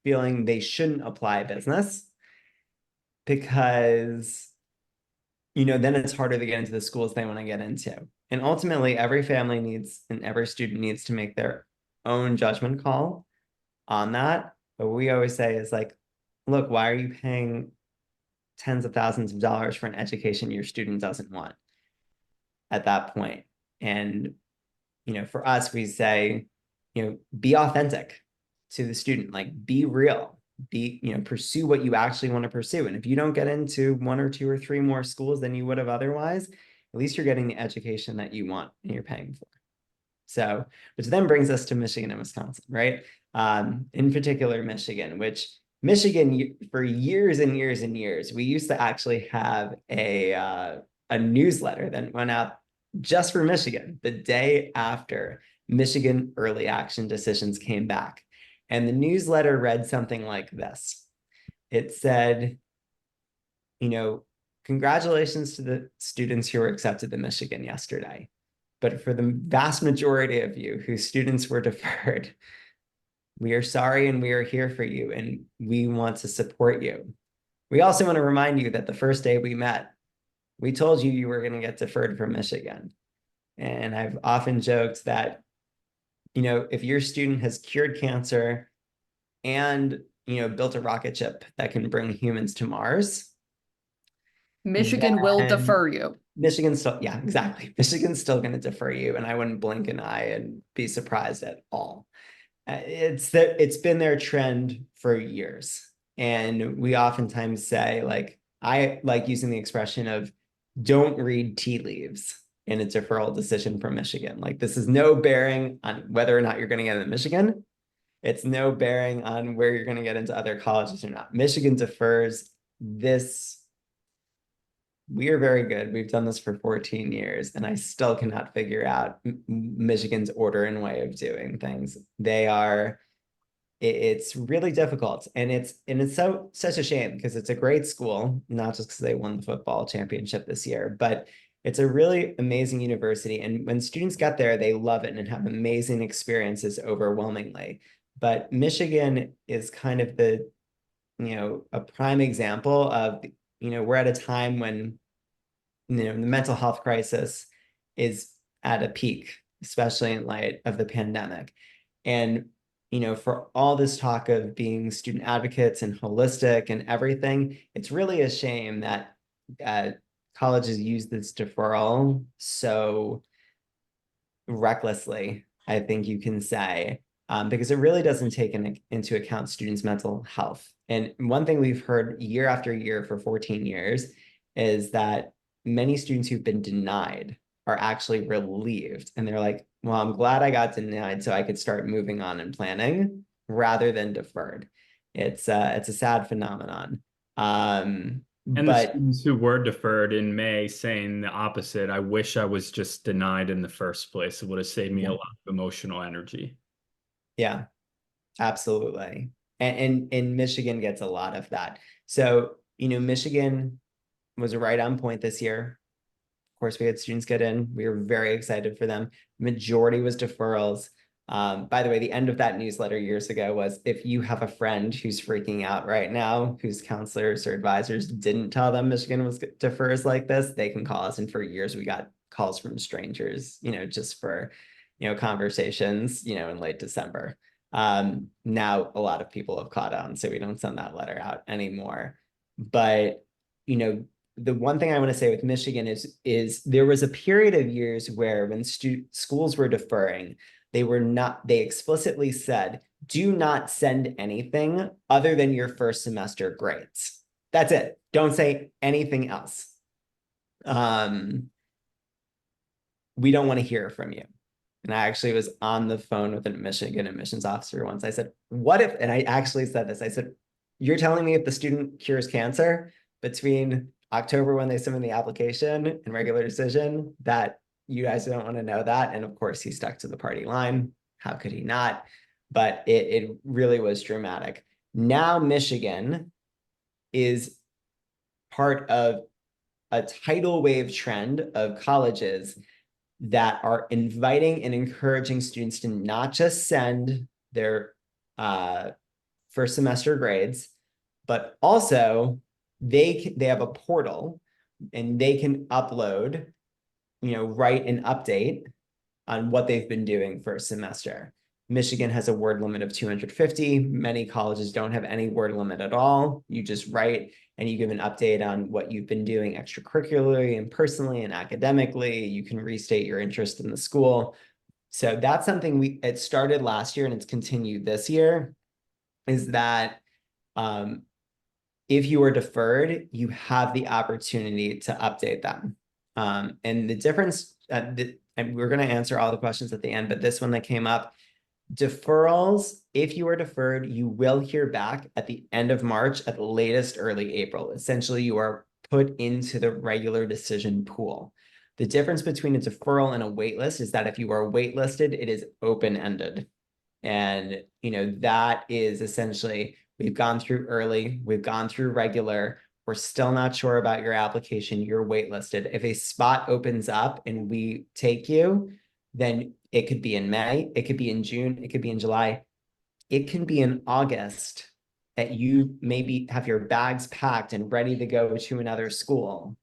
feeling they shouldn't apply business because, then it's harder to get into the schools they want to get into. And ultimately, every family needs and every student needs to make their own judgment call on that. But what we always say is like, look, why are you paying tens of thousands of dollars for an education your student doesn't want at that point? And, for us, we say, be authentic to the student, like be real, pursue what you actually want to pursue. And if you don't get into 1 or 2 or 3 more schools than you would have otherwise, at least you're getting the education that you want and you're paying for. So, which then brings us to Michigan and Wisconsin, right? In particular, Michigan, for years and years and years, we used to actually have a newsletter that went out just for Michigan the day after Michigan early action decisions came back. And the newsletter read something like this. It said, congratulations to the students who were accepted to Michigan yesterday. But for the vast majority of you whose students were deferred, we are sorry and we are here for you and we want to support you. We also want to remind you that the first day we met, we told you were going to get deferred from Michigan. And I've often joked that, if your student has cured cancer and, built a rocket ship that can bring humans to Mars, Michigan will defer you. Michigan's still, yeah, exactly. Michigan's still going to defer you, and I wouldn't blink an eye and be surprised at all. It's been their trend for years, and we oftentimes say, like, I like using the expression of "don't read tea leaves" in a deferral decision from Michigan. Like, this is no bearing on whether or not you're going to get into Michigan. It's no bearing on where you're going to get into other colleges or not. Michigan defers this. We are very good. We've done this for 14 years, and I still cannot figure out Michigan's order and way of doing things. It's really difficult, and it's such a shame because it's a great school, not just because they won the football championship this year, but it's a really amazing university. And when students get there, they love it and have amazing experiences overwhelmingly. But Michigan is kind of a prime example of, we're at a time when, the mental health crisis is at a peak, especially in light of the pandemic. And, for all this talk of being student advocates and holistic and everything, it's really a shame that colleges use this deferral so recklessly, I think you can say, because it really doesn't take into account students' mental health. And one thing we've heard year after year for 14 years is that many students who've been denied are actually relieved. And they're like, well, I'm glad I got denied so I could start moving on and planning rather than deferred. It's a sad phenomenon. And the But students who were deferred in May saying the opposite. I wish I was just denied in the first place. It would have saved me a lot of emotional energy. yeah, absolutely. And Michigan gets a lot of that. So, Michigan was right on point this year. Of course, we had students get in. We were very excited for them. Majority was deferrals. By the way, the end of that newsletter years ago was, if you have a friend who's freaking out right now, whose counselors or advisors didn't tell them Michigan was defers like this, they can call us. And for years, we got calls from strangers, just for, conversations, in late December. Now a lot of people have caught on, so we don't send that letter out anymore. But, the one thing I want to say with Michigan is there was a period of years where when schools were deferring, they explicitly said, do not send anything other than your first semester grades. That's it. Don't say anything else. We don't want to hear from you. And I actually was on the phone with a Michigan admissions officer once. I said, what if, and I actually said this, I said, you're telling me if the student cures cancer between October when they submit the application and regular decision, that you guys don't want to know that? And of course, he stuck to the party line. How could he not? But it really was dramatic. Now Michigan is part of a tidal wave trend of colleges that are inviting and encouraging students to not just send their first semester grades, but also they have a portal and they can upload, write an update on what they've been doing for a semester. Michigan has a word limit of 250. Many colleges don't have any word limit at all. You just write and you give an update on what you've been doing extracurricularly and personally and academically. You can restate your interest in the school. So that's something it started last year and it's continued this year, is that if you are deferred, you have the opportunity to update them. And the difference, and we're going to answer all the questions at the end, but this one that came up, deferrals, if you are deferred, you will hear back at the end of March, at the latest early April. Essentially, you are put into the regular decision pool. The difference between a deferral and a waitlist is that if you are waitlisted, it is open-ended. And, that is essentially, we've gone through early, we've gone through regular, we're still not sure about your application, you're waitlisted. If a spot opens up and we take you, then it could be in May, it could be in June, it could be in July, it can be in August that you maybe have your bags packed and ready to go to another school.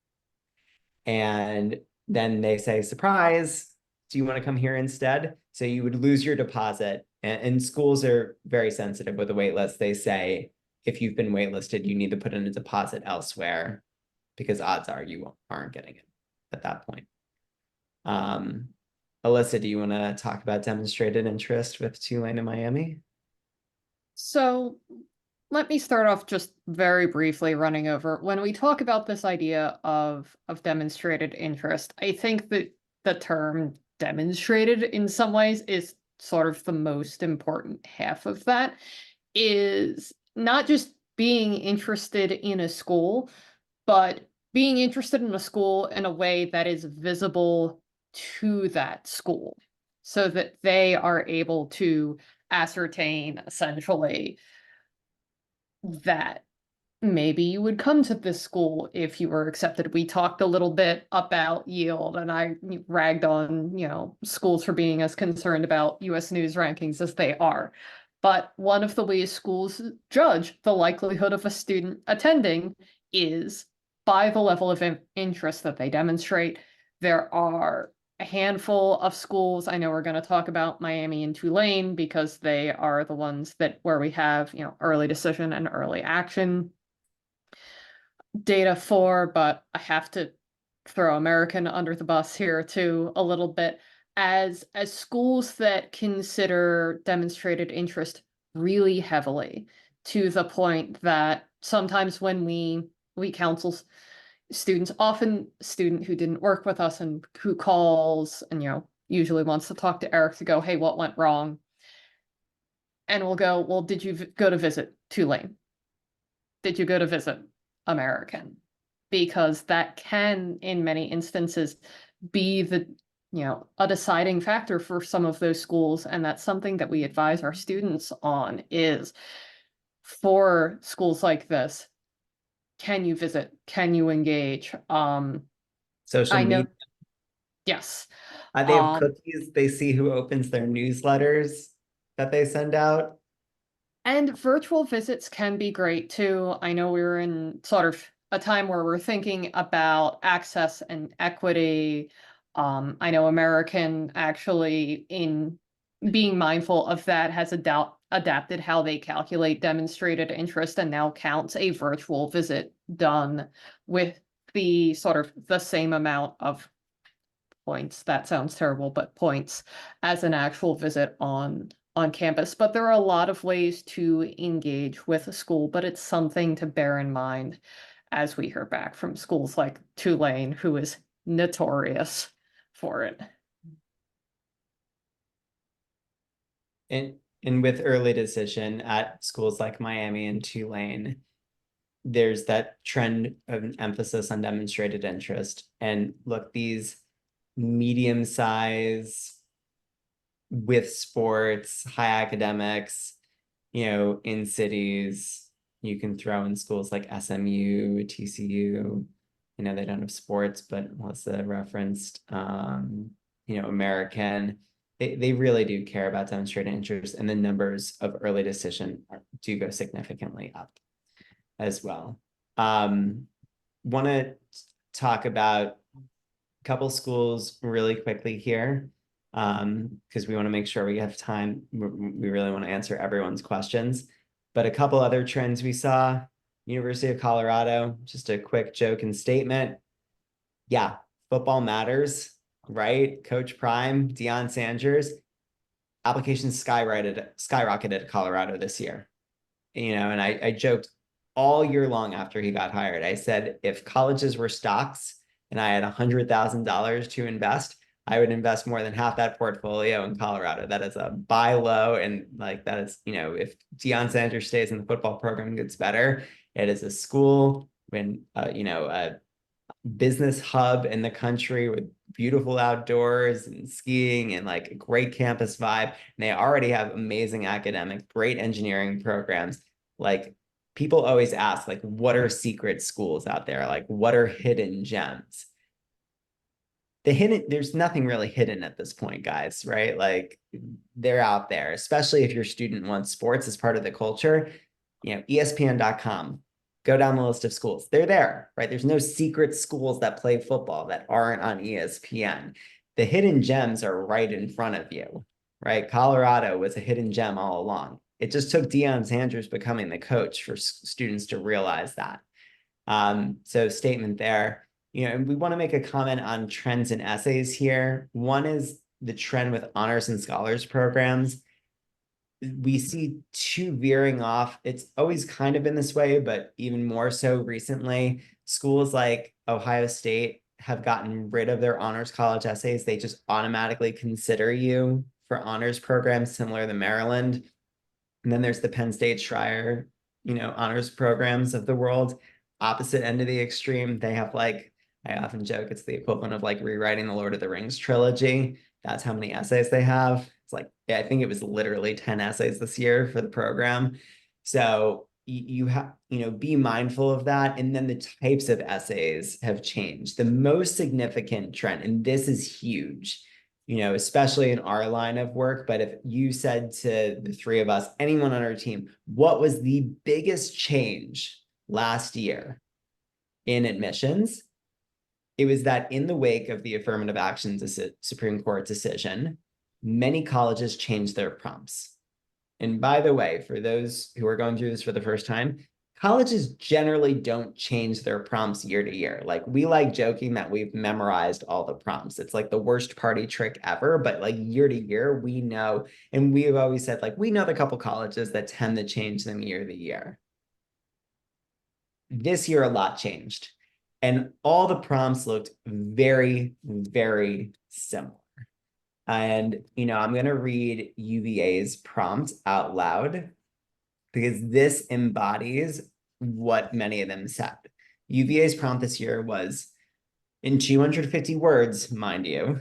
And then they say, surprise, do you want to come here instead? So you would lose your deposit. And schools are very sensitive with the wait list. They say, if you've been waitlisted, you need to put in a deposit elsewhere because odds are you aren't getting it at that point. Alyssa, do you want to talk about demonstrated interest with Tulane and Miami? So let me start off just very briefly running over. When we talk about this idea of demonstrated interest, I think that the term demonstrated in some ways is sort of the most important half of that, is not just being interested in a school, but being interested in a school in a way that is visible to that school so that they are able to ascertain essentially that maybe you would come to this school if you were accepted. We talked a little bit about yield, and I ragged on, schools for being as concerned about US News rankings as they are. But one of the ways schools judge the likelihood of a student attending is by the level of interest that they demonstrate. There are a handful of schools. I know we're going to talk about Miami and Tulane because they are the ones where we have, early decision and early action data for, but I have to throw American under the bus here too a little bit. As schools that consider demonstrated interest really heavily, to the point that sometimes when we counsel students, often student who didn't work with us and who calls and, usually wants to talk to Eric to go, hey, what went wrong? And we'll go, well, did you go to visit Tulane? Did you go to visit American? Because that can, in many instances, be a deciding factor for some of those schools. And that's something that we advise our students on is for schools like this, can you visit? Can you engage? Social I know, media. yes. They have cookies. They see who opens their newsletters that they send out. And virtual visits can be great too. I know we were in sort of a time where we're thinking about access and equity. I know American actually, in being mindful of that, has adapted how they calculate demonstrated interest and now counts a virtual visit done with the sort of the same amount of points. That sounds terrible, but points as an actual visit on campus. But there are a lot of ways to engage with a school, but it's something to bear in mind as we hear back from schools like Tulane, who is notorious for it. And with early decision at schools like Miami and Tulane, there's that trend of an emphasis on demonstrated interest. And look, these medium size with sports, high academics, in cities, you can throw in schools like SMU, TCU. They don't have sports, but Melissa referenced, American. They really do care about demonstrated interest, and the numbers of early decision do go significantly up as well. Want to talk about a couple schools really quickly here, because we want to make sure we have time. We really want to answer everyone's questions. But a couple other trends we saw: University of Colorado, just a quick joke and statement. Yeah, football matters, right? Coach Prime, Deion Sanders, applications skyrocketed at Colorado this year. And I joked all year long after he got hired. I said, if colleges were stocks and I had $100,000 to invest, I would invest more than half that portfolio in Colorado. That is a buy low. And that is, if Deion Sanders stays in the football program and gets better, it is a school when, a business hub in the country with beautiful outdoors and skiing and a great campus vibe. And they already have amazing academic, great engineering programs. People always ask, what are secret schools out there? What are hidden gems? There's nothing really hidden at this point, guys, right? They're out there, especially if your student wants sports as part of the culture. ESPN.com, go down the list of schools. They're there, right? There's no secret schools that play football that aren't on ESPN. The hidden gems are right in front of you, right? Colorado was a hidden gem all along. It just took Deion Sanders becoming the coach for students to realize that. So statement there. And we want to make a comment on trends and essays here. One is the trend with honors and scholars programs. We see two veering off. It's always kind of been this way, but even more so recently. Schools like Ohio State have gotten rid of their honors college essays. They just automatically consider you for honors programs similar to Maryland. And then there's the Penn State Schreier, honors programs of the world. Opposite end of the extreme. They have I often joke, it's the equivalent of rewriting the Lord of the Rings trilogy. That's how many essays they have. It's I think it was literally 10 essays this year for the program. So you have, be mindful of that. And then the types of essays have changed. The most significant trend, and this is huge, especially in our line of work, but if you said to the three of us, anyone on our team, what was the biggest change last year in admissions? It was that in the wake of the affirmative action Supreme Court decision, many colleges changed their prompts. And by the way, for those who are going through this for the first time, colleges generally don't change their prompts year to year. We like joking that we've memorized all the prompts. It's the worst party trick ever, but year to year, we know, and we've always said, we know the couple colleges that tend to change them year to year. This year, a lot changed. And all the prompts looked very, very similar. And, I'm going to read UVA's prompt out loud because this embodies what many of them said. UVA's prompt this year was, in 250 words, mind you,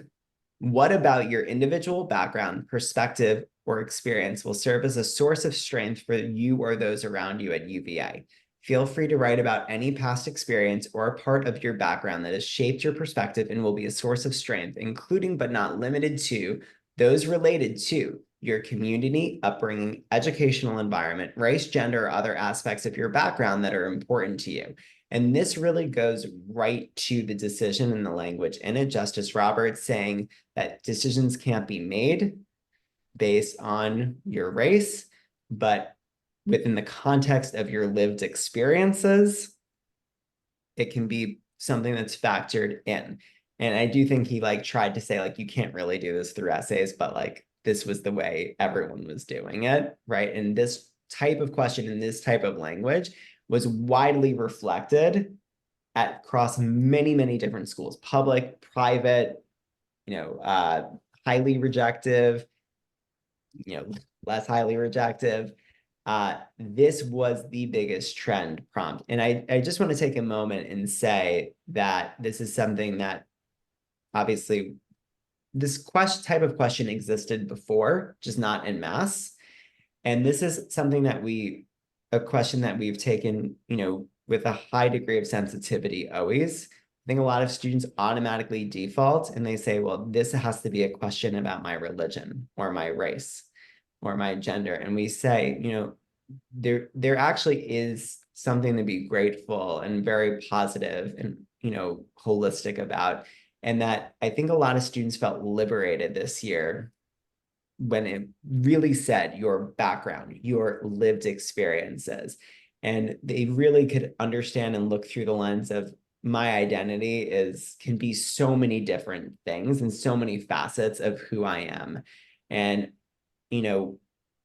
what about your individual background, perspective, or experience will serve as a source of strength for you or those around you at UVA? Feel free to write about any past experience or a part of your background that has shaped your perspective and will be a source of strength, including but not limited to those related to your community, upbringing, educational environment, race, gender, or other aspects of your background that are important to you. And this really goes right to the decision and the language in it. Justice Roberts saying that decisions can't be made based on your race, but within the context of your lived experiences, it can be something that's factored in. And I do think he tried to say you can't really do this through essays, but this was the way everyone was doing it, right? And this type of question in this type of language was widely reflected across many, many different schools, public, private, highly rejective, less highly rejective. This was the biggest trend prompt. And I just want to take a moment and say that this is something that obviously this type of question existed before, just not en masse. And this is something that a question that we've taken, with a high degree of sensitivity always. I think a lot of students automatically default and they say, well, this has to be a question about my religion or my race or my gender. And we say, there actually is something to be grateful and very positive and, holistic about. And that I think a lot of students felt liberated this year when it really said your background, your lived experiences. And they really could understand and look through the lens of my identity can be so many different things and so many facets of who I am. And,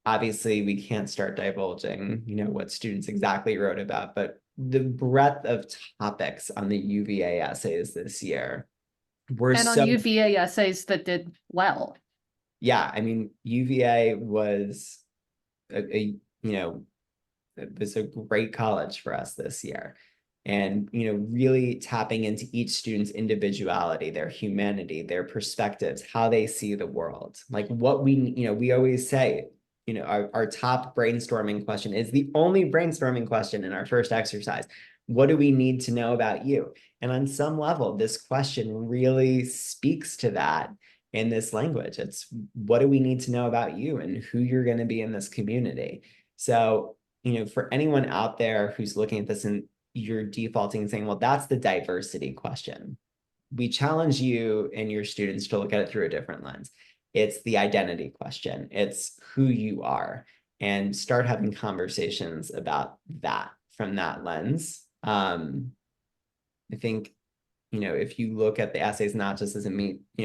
obviously we can't start divulging, what students exactly wrote about, but the breadth of topics on the UVA essays this year were And on UVA essays that did well. Yeah, I mean, UVA was it was a great college for us this year. And, really tapping into each student's individuality, their humanity, their perspectives, how they see the world. Like what we always say, our top brainstorming question is the only brainstorming question in our first exercise. What do we need to know about you? And on some level, this question really speaks to that in this language. It's what do we need to know about you and who you're going to be in this community? So, for anyone out there who's looking at this and you're defaulting and saying, well, that's the diversity question. We challenge you and your students to look at it through a different lens. It's the identity question. It's who you are, and start having conversations about that from that lens. I think, if you look at the essays, not just as a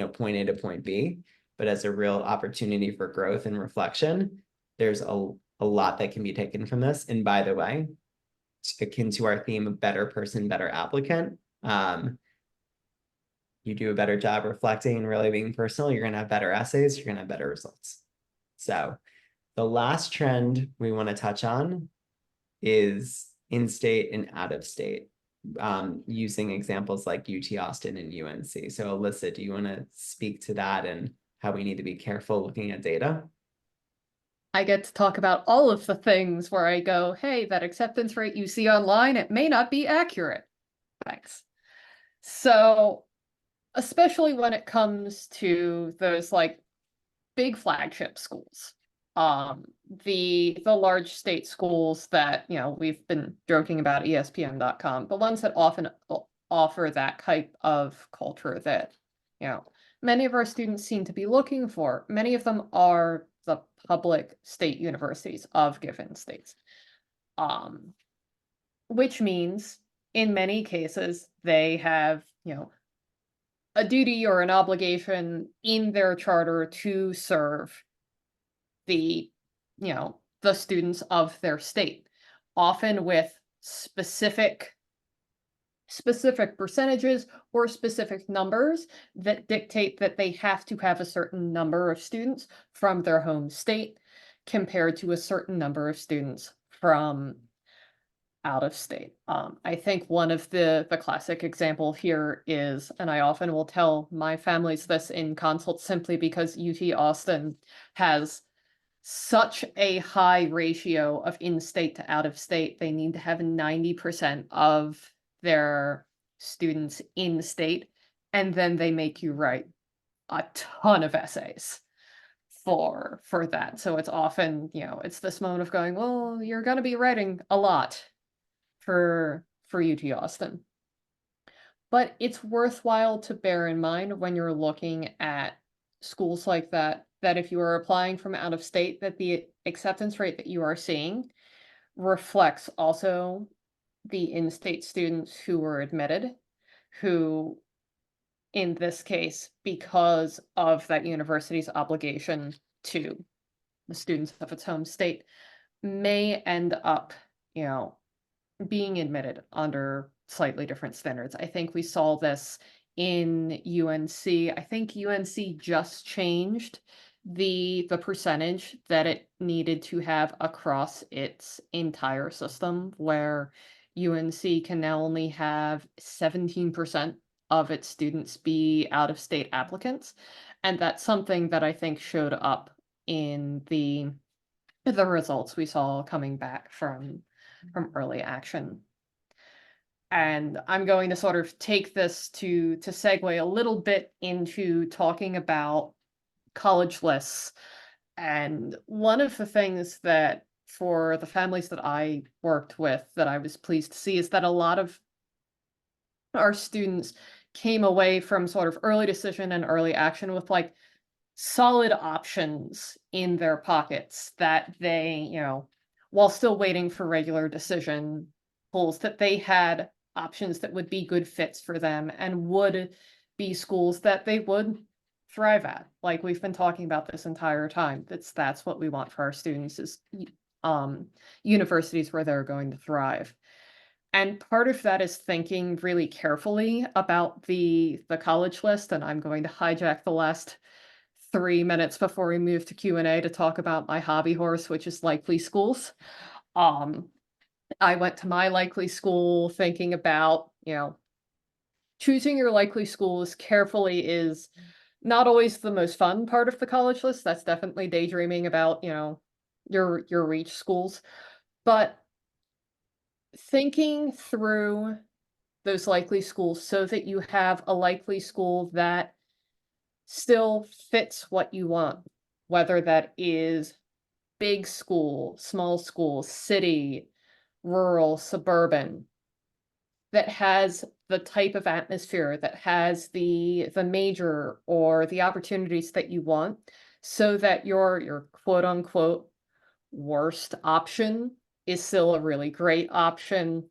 point A to point B, but as a real opportunity for growth and reflection, there's a lot that can be taken from this. And by the way, akin to our theme of better person, better applicant, you do a better job reflecting and really being personal, you're going to have better essays, you're going to have better results. So the last trend we want to touch on is in-state and out-of-state, using examples like UT Austin and UNC. So Alyssa, do you want to speak to that and how we need to be careful looking at data? I get to talk about all of the things where I go, hey, that acceptance rate you see online, it may not be accurate. Thanks. So, especially when it comes to those big flagship schools, the large state schools that, we've been joking about ESPN.com, the ones that often offer that type of culture that, many of our students seem to be looking for. Many of them are the public state universities of given states, which means in many cases they have, a duty or an obligation in their charter to serve the students of their state, often with specific specific percentages or specific numbers that dictate that they have to have a certain number of students from their home state compared to a certain number of students from out of state. I think one of the classic example here is, and I often will tell my families this in consults simply because UT Austin has such a high ratio of in-state to out-of-state. They need to have 90% of their students in state, and then they make you write a ton of essays for that. So it's often, it's this moment of going, well, you're going to be writing a lot for UT Austin. But it's worthwhile to bear in mind when you're looking at schools like that, that if you are applying from out of state, that the acceptance rate that you are seeing reflects also the in-state students who were admitted, who, in this case, because of that university's obligation to the students of its home state, may end up, being admitted under slightly different standards. I think we saw this in UNC. I think UNC just changed the percentage that it needed to have across its entire system, where UNC can now only have 17% of its students be out-of-state applicants. And that's something that I think showed up in the results we saw coming back from early action. And I'm going to sort of take this to segue a little bit into talking about college lists. And one of the things that for the families that I worked with that I was pleased to see is that a lot of our students came away from sort of early decision and early action with like solid options in their pockets that they, while still waiting for regular decision pools, that they had options that would be good fits for them and would be schools that they would thrive at. Like we've been talking about this entire time. That's what we want for our students is universities where they're going to thrive. And part of that is thinking really carefully about the college list. And I'm going to hijack the last 3 minutes before we move to Q&A to talk about my hobby horse, which is likely schools. I went to my likely school thinking about, choosing your likely schools carefully is not always the most fun part of the college list. That's definitely daydreaming about, your reach schools. But thinking through those likely schools so that you have a likely school that still fits what you want, whether that is big school, small school, city, rural, suburban, that has the type of atmosphere, that has the major or the opportunities that you want, so that your quote unquote worst option is still a really great option.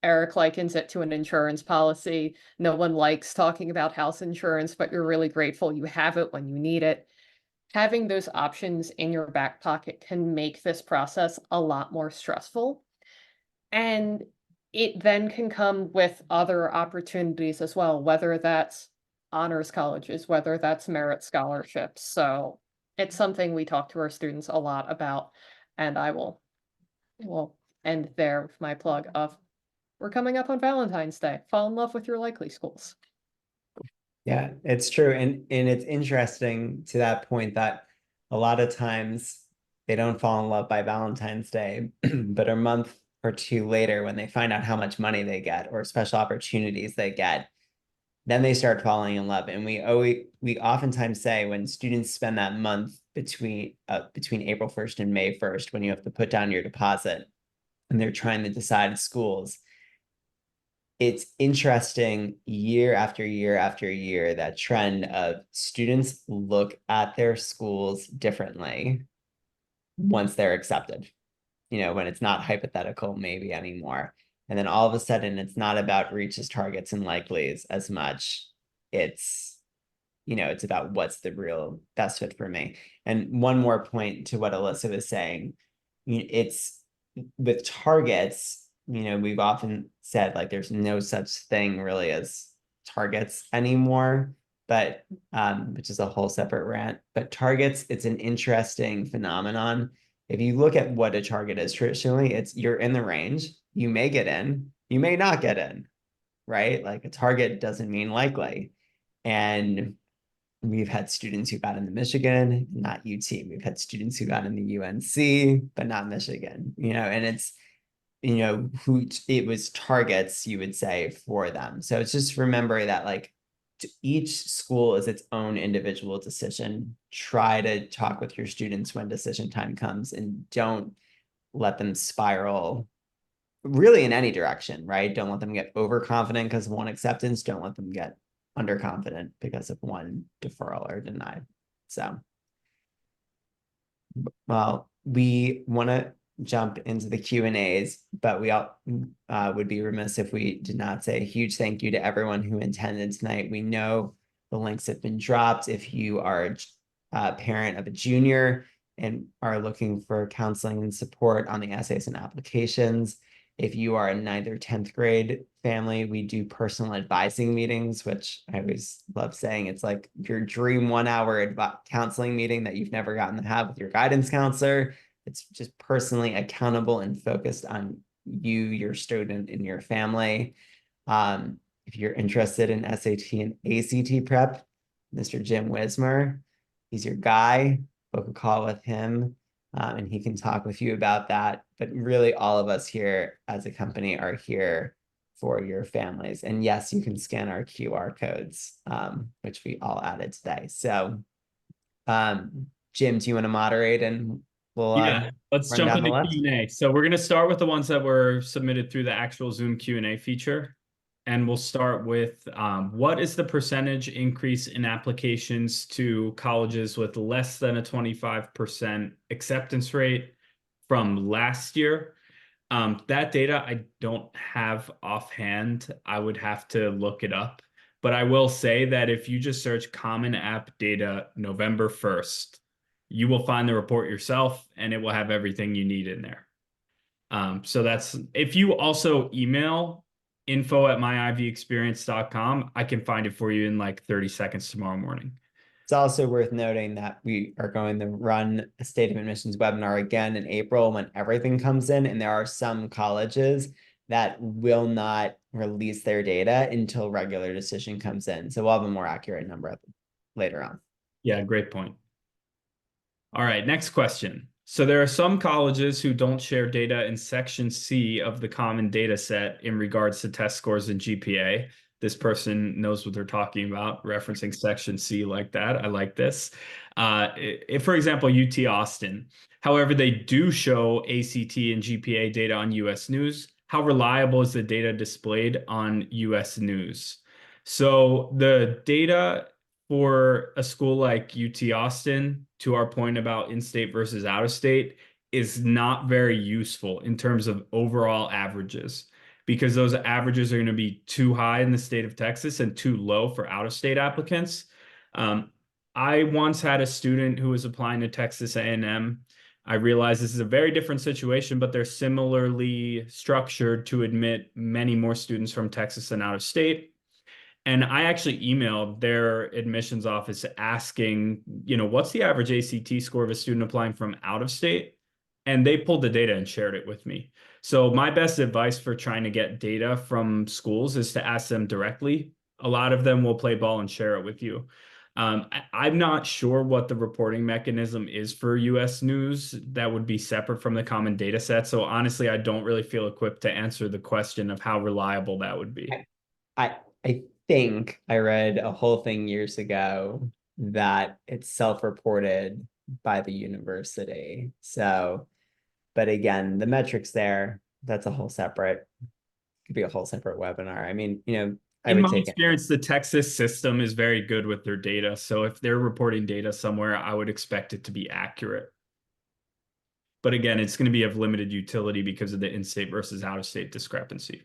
Eric likens it to an insurance policy. No one likes talking about house insurance, but you're really grateful you have it when you need it. Having those options in your back pocket can make this process a lot more stressful. And it then can come with other opportunities as well, whether that's honors colleges, whether that's merit scholarships. So it's something we talk to our students a lot about. And I will end there with my plug of we're coming up on Valentine's Day. Fall in love with your likely schools. Yeah, it's true. And it's interesting to that point that a lot of times they don't fall in love by Valentine's Day, but a month or two later, when they find out how much money they get or special opportunities they get, then they start falling in love. And we oftentimes say when students spend that month between April 1st and May 1st, when you have to put down your deposit and they're trying to decide schools, it's interesting year after year after year, that trend of students look at their schools differently once they're accepted, when it's not hypothetical maybe anymore. And then all of a sudden, it's not about reaches, targets, and likelies as much. It's, it's about what's the real best fit for me. And one more point to what Alyssa was saying, it's with targets, we've often said like there's no such thing really as targets anymore, but which is a whole separate rant. But targets, it's an interesting phenomenon. If you look at what a target is traditionally, it's you're in the range, you may get in, you may not get in, right? Like a target doesn't mean likely. And we've had students who got into Michigan, not UT. We've had students who got into UNC, but not Michigan, and it's, who it was targets, you would say, for them. So it's just remember that like each school is its own individual decision. Try to talk with your students when decision time comes and don't let them spiral really in any direction, right? Don't let them get overconfident because of one acceptance. Don't let them get underconfident because of one deferral or denied. So, well, we want to jump into the Q&As, but we all would be remiss if we did not say a huge thank you to everyone who attended tonight. We know the links have been dropped. If you are a parent of a junior and are looking for counseling and support on the essays and applications, if you are a 9th or 10th grade family, we do personal advising meetings, which I always love saying. It's like your dream 1-hour counseling meeting that you've never gotten to have with your guidance counselor. It's just personally accountable and focused on you, your student, and your family. If you're interested in SAT and ACT prep, Mr. Jim Wismer, he's your guy. Book a call with him. And he can talk with you about that. But really, all of us here as a company are here for your families. And yes, you can scan our QR codes, which we all added today. So, Jim, do you want to moderate and we'll let's run jump down the into list? Q&A. So we're going to start with the ones that were submitted through the actual Zoom Q&A feature. And we'll start with what is the percentage increase in applications to colleges with less than a 25% acceptance rate from last year? That data I don't have offhand. I would have to look it up. But I will say that if you just search Common App data November 1st, you will find the report yourself and it will have everything you need in there. So that's, if you also email info@myivexperience.com, I can find it for you in like 30 seconds tomorrow morning. It's also worth noting that we are going to run a State of Admissions webinar again in April when everything comes in, and there are some colleges that will not release their data until regular decision comes in. So we'll have a more accurate number later on. Yeah, great point. All right, next question. So there are some colleges who don't share data in section C of the common data set in regards to test scores and GPA. This person knows what they're talking about, referencing section C like that. I like this. If, for example, UT Austin, however, they do show ACT and GPA data on US News. How reliable is the data displayed on US News? So the data for a school like UT Austin, to our point about in-state versus out-of-state, is not very useful in terms of overall averages, because those averages are going to be too high in the state of Texas and too low for out-of-state applicants. I once had a student who was applying to Texas A&M. I realize this is a very different situation, but they're similarly structured to admit many more students from Texas than out of state. And I actually emailed their admissions office asking, what's the average ACT score of a student applying from out of state? And they pulled the data and shared it with me. So my best advice for trying to get data from schools is to ask them directly. A lot of them will play ball and share it with you. I'm not sure what the reporting mechanism is for US News that would be separate from the common data set. So honestly, I don't really feel equipped to answer the question of how reliable that would be. I think I read a whole thing years ago that it's self-reported by the university. So, but again, the metrics there, that's a whole separate, could be a whole separate webinar. I mean, in my experience, the Texas system is very good with their data. So if they're reporting data somewhere, I would expect it to be accurate. But again, it's going to be of limited utility because of the in-state versus out-of-state discrepancy.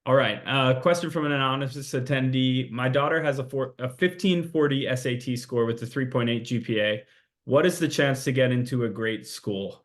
All right, question from an anonymous attendee. My daughter has a 1540 SAT score with a 3.8 GPA. What is the chance to get into a great school?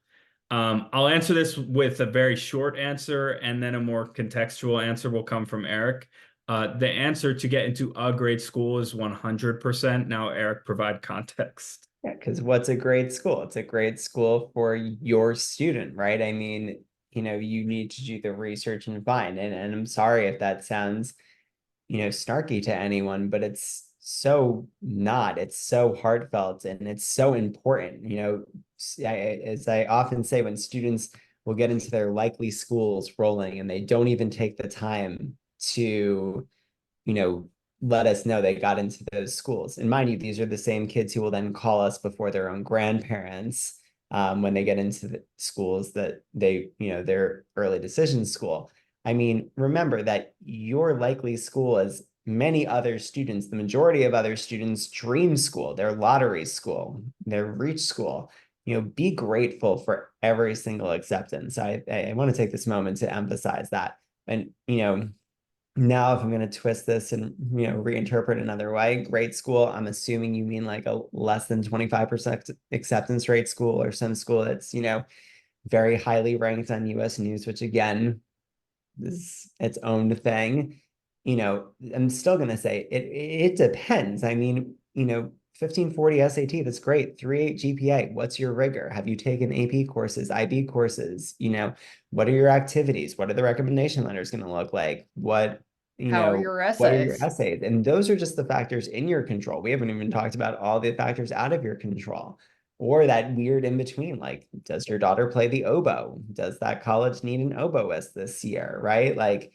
I'll answer this with a very short answer, and then a more contextual answer will come from Eric. The answer to get into a great school is 100%. Now, Eric, provide context. Yeah, because what's a great school? It's a great school for your student, right? I mean, you need to do the research and find. And I'm sorry if that sounds, snarky to anyone, but it's so not. It's so heartfelt and it's so important. As I often say, when students will get into their likely schools rolling and they don't even take the time to, let us know they got into those schools. And mind you, these are the same kids who will then call us before their own grandparents when they get into the schools that their early decision school. I mean, remember that your likely school, as many other students, the majority of other students, dream school, their lottery school, their reach school. Be grateful for every single acceptance. I want to take this moment to emphasize that. And now, if I'm going to twist this and reinterpret another way, great school, I'm assuming you mean like a less than 25% acceptance rate school, or some school that's very highly ranked on US News, which again is its own thing. I'm still going to say it depends. I mean, 1540 SAT, that's great. 3.8 GPA. What's your rigor? Have you taken AP courses, IB courses? What are your activities? What are the recommendation letters going to look like? How are your what are your essays? essays? And those are just the factors in your control. We haven't even talked about all the factors out of your control, or that weird in between. Like, does your daughter play the oboe? Does that college need an oboist this year? Right? Like,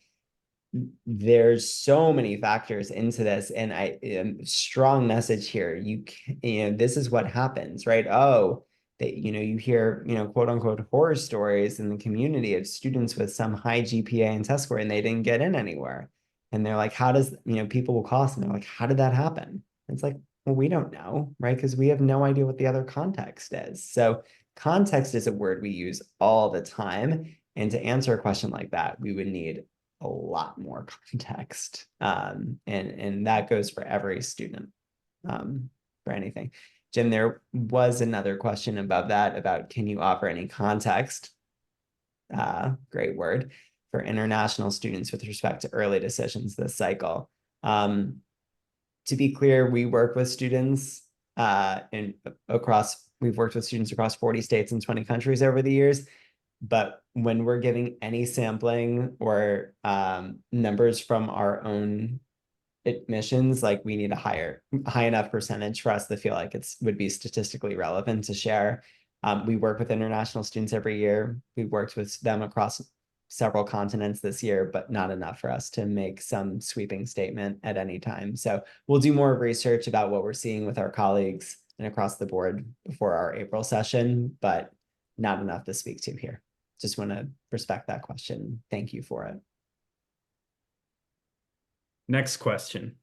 there's so many factors into this, and strong message here. This is what happens, right? Oh, that you hear quote unquote horror stories in the community of students with some high GPA and test score, and they didn't get in anywhere. And they're like, how does people will call us and they're like, how did that happen? It's like, well, we don't know, right? Because we have no idea what the other context is. So context is a word we use all the time. And to answer a question like that, we would need a lot more context. And that goes for every student, for anything. Jim, there was another question above that about, can you offer any context? Great word, for international students with respect to early decisions this cycle. To be clear, we work with students we've worked with students across 40 states and 20 countries over the years. But when we're giving any sampling or numbers from our own admissions, like, we need a high enough percentage for us to feel like would be statistically relevant to share. We work with international students every year. We've worked with them across several continents this year, but not enough for us to make some sweeping statement at any time. So we'll do more research about what we're seeing with our colleagues and across the board before our April session, but not enough to speak to here. Just want to respect that question. Thank you for it. Next question.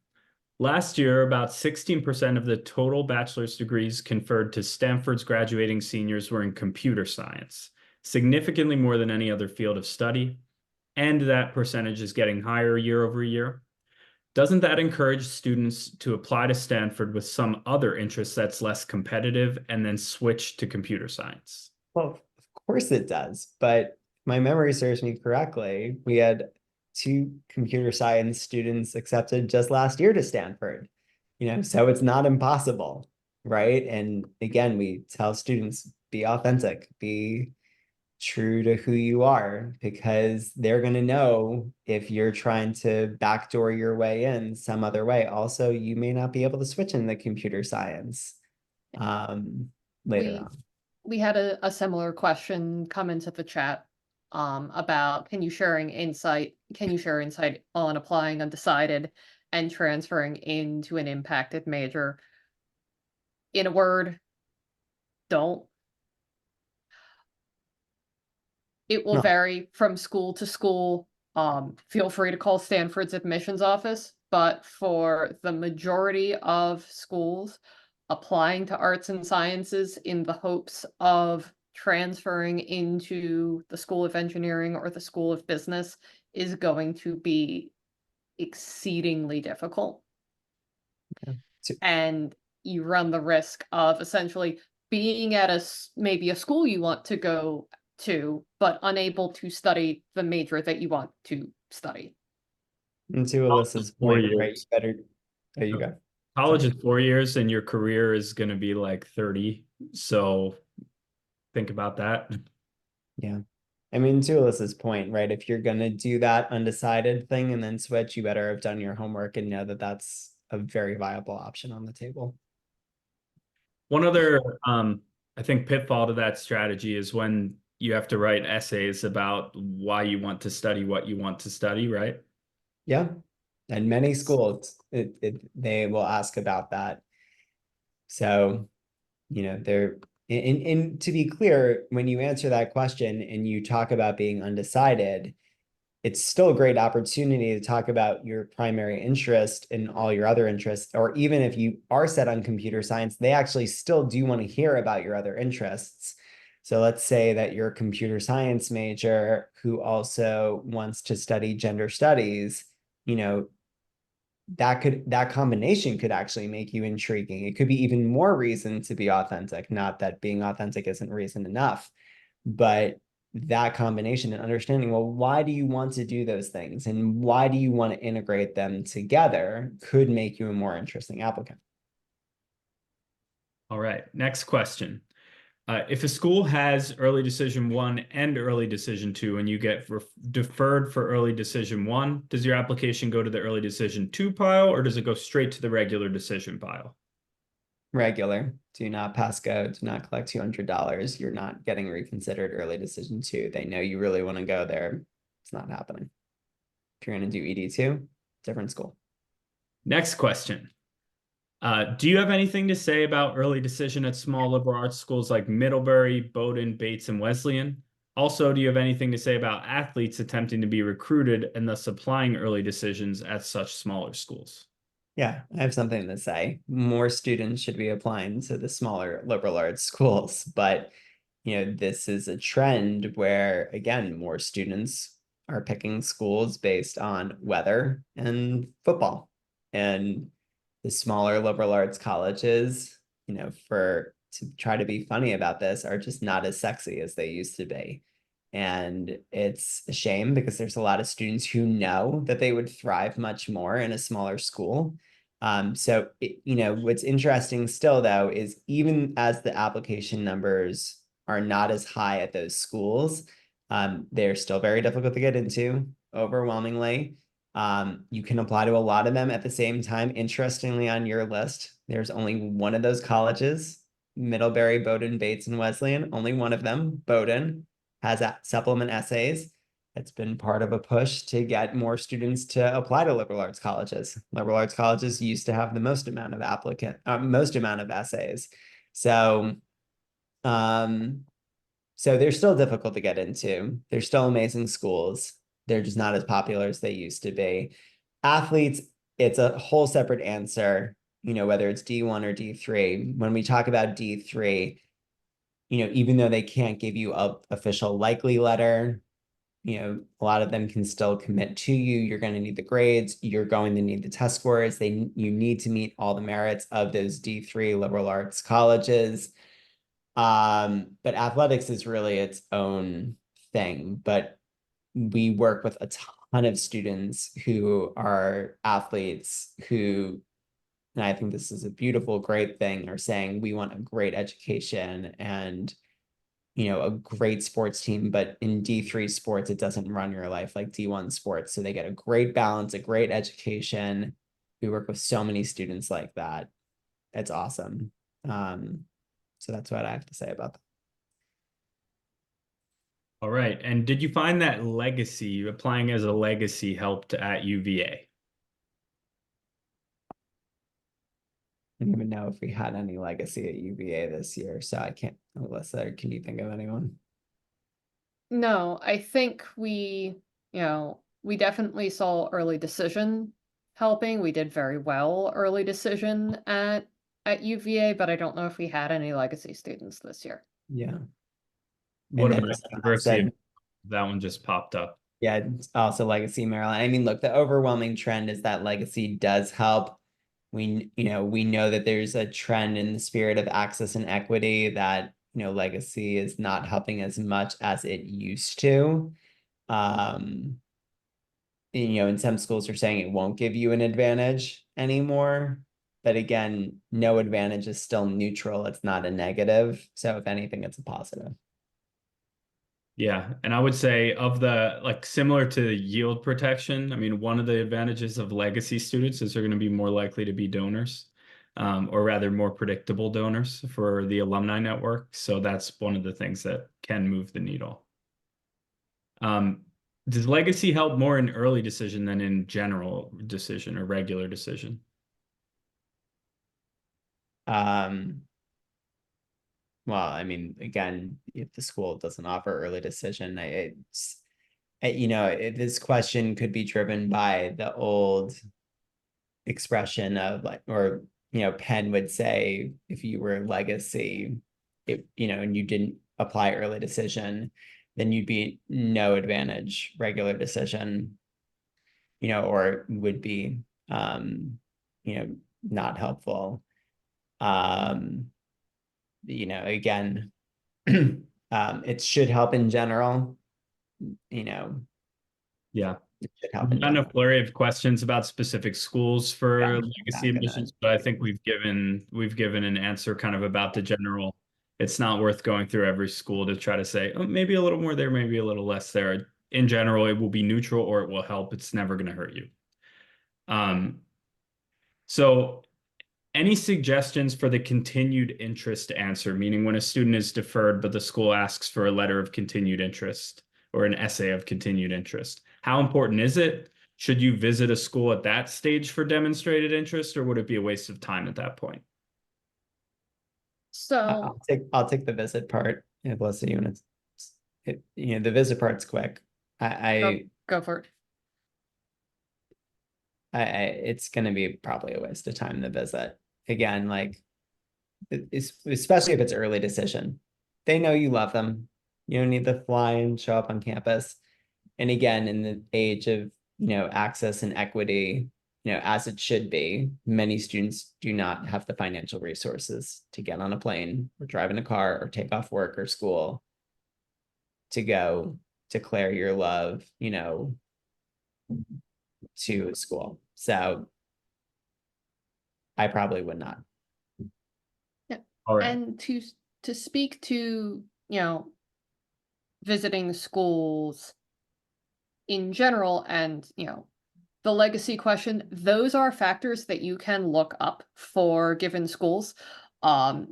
Last year, about 16% of the total bachelor's degrees conferred to Stanford's graduating seniors were in computer science, significantly more than any other field of study, and that percentage is getting higher year over year. Doesn't that encourage students to apply to Stanford with some other interest that's less competitive and then switch to computer science? Well, of course it does, but my memory serves me correctly. We had 2 computer science students accepted just last year to Stanford, so it's not impossible, right? And again, we tell students, be authentic, be true to who you are, because they're going to know if you're trying to backdoor your way in some other way. Also, you may not be able to switch into computer science later on. We had a similar question come into the chat about, can you share insight on applying undecided and transferring into an impacted major? In a word, don't. It will No. vary from school to school. Feel free to call Stanford's admissions office, but for the majority of schools, applying to arts and sciences in the hopes of transferring into the School of Engineering or the School of Business is going to be exceedingly difficult. Okay. And you run the risk of essentially being at maybe a school you want to go to, but unable to study the major that you want to study. And to Alyssa's 4 point, right, you years. better, there you go. College Sorry. is 4 years and your career is going to be like 30. So think about that. Yeah. I mean, to Alyssa's point, right, if you're going to do that undecided thing and then switch, you better have done your homework and know that that's a very viable option on the table. One other, I think, pitfall to that strategy is when you have to write essays about why you want to study what you want to study, right? Yeah. And many schools, they will ask about that. So, you know, and to be clear, when you answer that question and you talk about being undecided, it's still a great opportunity to talk about your primary interest and all your other interests. Or even if you are set on computer science, they actually still do want to hear about your other interests. So let's say that you're a computer science major who also wants to study gender studies, you know, that combination could actually make you intriguing. It could be even more reason to be authentic. Not that being authentic isn't reason enough, but that combination and understanding, well, why do you want to do those things and why do you want to integrate them together could make you a more interesting applicant. All right, next question. If a school has early decision 1 and early decision 2 and you get deferred for early decision 1, does your application go to the early decision 2 pile or does it go straight to the regular decision pile? Regular, do not pass go, do not collect $200. You're not getting reconsidered early decision 2. They know you really want to go there. It's not happening. If you're going to do ED2, different school. Next question. Do you have anything to say about early decision at small liberal arts schools like Middlebury, Bowdoin, Bates, and Wesleyan? Also, do you have anything to say about athletes attempting to be recruited and thus applying early decisions at such smaller schools? Yeah, I have something to say. More students should be applying to the smaller liberal arts schools, but you know, this is a trend where again, more students are picking schools based on weather and football. And the smaller liberal arts colleges, you know, to try to be funny about this, are just not as sexy as they used to be. And it's a shame because there's a lot of students who know that they would thrive much more in a smaller school. So, you know, what's interesting still, though, is even as the application numbers are not as high at those schools, they're still very difficult to get into, overwhelmingly. You can apply to a lot of them at the same time. Interestingly, on your list, there's only one of those colleges, Middlebury, Bowdoin, Bates, and Wesleyan. Only one of them, Bowdoin, has supplement essays. It's been part of a push to get more students to apply to liberal arts colleges. Liberal arts colleges used to have the most amount of essays. So, so they're still difficult to get into. They're still amazing schools. They're just not as popular as they used to be. Athletes, it's a whole separate answer, you know, whether it's D1 or D3. When we talk about D3, you know, even though they can't give you an official likely letter, you know, a lot of them can still commit to you. You're going to need the grades. You're going to need the test scores. You need to meet all the merits of those D3 liberal arts colleges. But athletics is really its own thing. But we work with a ton of students who are athletes who, and I think this is a beautiful, great thing, are saying we want a great education and, you know, a great sports team, but in D3 sports, it doesn't run your life like D1 sports. So they get a great balance, a great education. We work with so many students like that. It's awesome. So that's what I have to say about that. All right. And did you find that legacy, applying as a legacy, helped at UVA? I don't even know if we had any legacy at UVA this year, so I can't. Alyssa, can you think of anyone? No, I think we definitely saw early decision helping. We did very well early decision at UVA, but I don't know if we had any legacy students this year. Yeah. What And then about I University said, of that one just popped up? yeah, it's also legacy Maryland. I mean, look, the overwhelming trend is that legacy does help. We know that there's a trend in the spirit of access and equity that, legacy is not helping as much as it used to. In some schools are saying it won't give you an advantage anymore. But again, no advantage is still neutral. It's not a negative. So if anything, it's a positive. Yeah, and I would say of the like similar to yield protection, I mean, one of the advantages of legacy students is they're going to be more likely to be donors, or rather more predictable donors for the alumni network. So that's one of the things that can move the needle. Does legacy help more in early decision than in general decision or regular decision? Well, I mean, again, if the school doesn't offer early decision, this question could be driven by the old expression of like, or, Penn would say, if you were legacy, and you didn't apply early decision, then you'd be no advantage regular decision, or would be, not helpful. Again, it should help in general, Yeah. it should help in We've gotten a general. flurry of questions about specific schools for Yeah, legacy back in admissions, that. but I think we've given an answer kind of about the general. It's not worth going through every school to try to say, oh, maybe a little more there, maybe a little less there. In general, it will be neutral or it will help. It's never going to hurt you. So any suggestions for the continued interest answer, meaning when a student is deferred, but the school asks for a letter of continued interest or an essay of continued interest? How important is it? Should you visit a school at that stage for demonstrated interest, or would it be a waste of time at that point? So I'll take the visit part. If let's see, the visit part's quick. go for it. It's going to be probably a waste of time to visit. Again, like, especially if it's early decision. They know you love them. You don't need to fly and show up on campus. And again, in the age of, access and equity, as it should be, many students do not have the financial resources to get on a plane or drive in a car or take off work or school to go declare your love, to a school. So I probably would not. All right. And to speak to, visiting the schools in general and, the legacy question, those are factors that you can look up for given schools.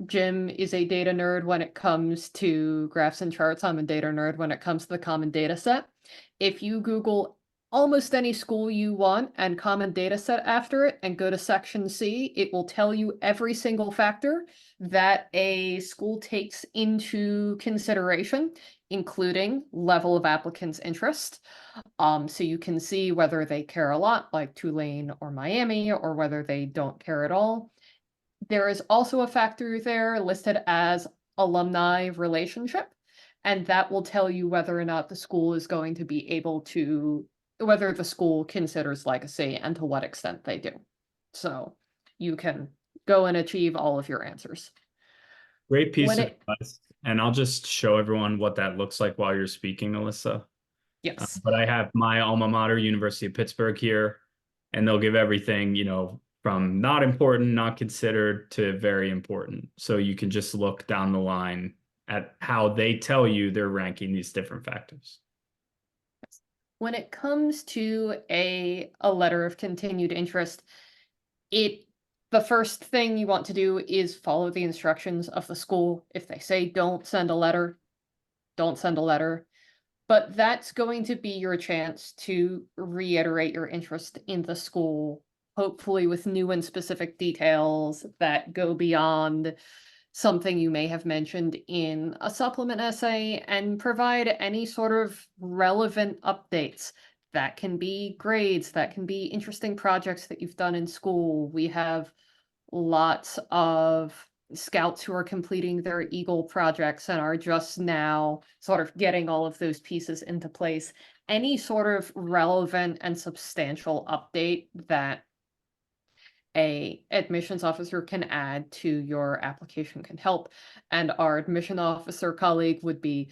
Jim is a data nerd when it comes to graphs and charts. I'm a data nerd when it comes to the common data set. If you Google almost any school you want and common data set after it and go to section C, it will tell you every single factor that a school takes into consideration, including level of applicants' interest. So you can see whether they care a lot, like Tulane or Miami, or whether they don't care at all. There is also a factor there listed as alumni relationship, and that will tell you whether or not the school is going to be able to, whether the school considers legacy and to what extent they do. So you can go and achieve all of your answers. Great piece of advice. And I'll just show everyone what that looks like while you're speaking, Alyssa. Yes. But I have my alma mater, University of Pittsburgh here, and they'll give everything, from not important, not considered to very important. So you can just look down the line at how they tell you they're ranking these different factors. When it comes to a letter of continued interest, the first thing you want to do is follow the instructions of the school. If they say don't send a letter, don't send a letter. But that's going to be your chance to reiterate your interest in the school, hopefully with new and specific details that go beyond something you may have mentioned in a supplement essay, and provide any sort of relevant updates. That can be grades, that can be interesting projects that you've done in school. We have lots of scouts who are completing their Eagle projects and are just now sort of getting all of those pieces into place. Any sort of relevant and substantial update that a admissions officer can add to your application can help. And our admission officer colleague would be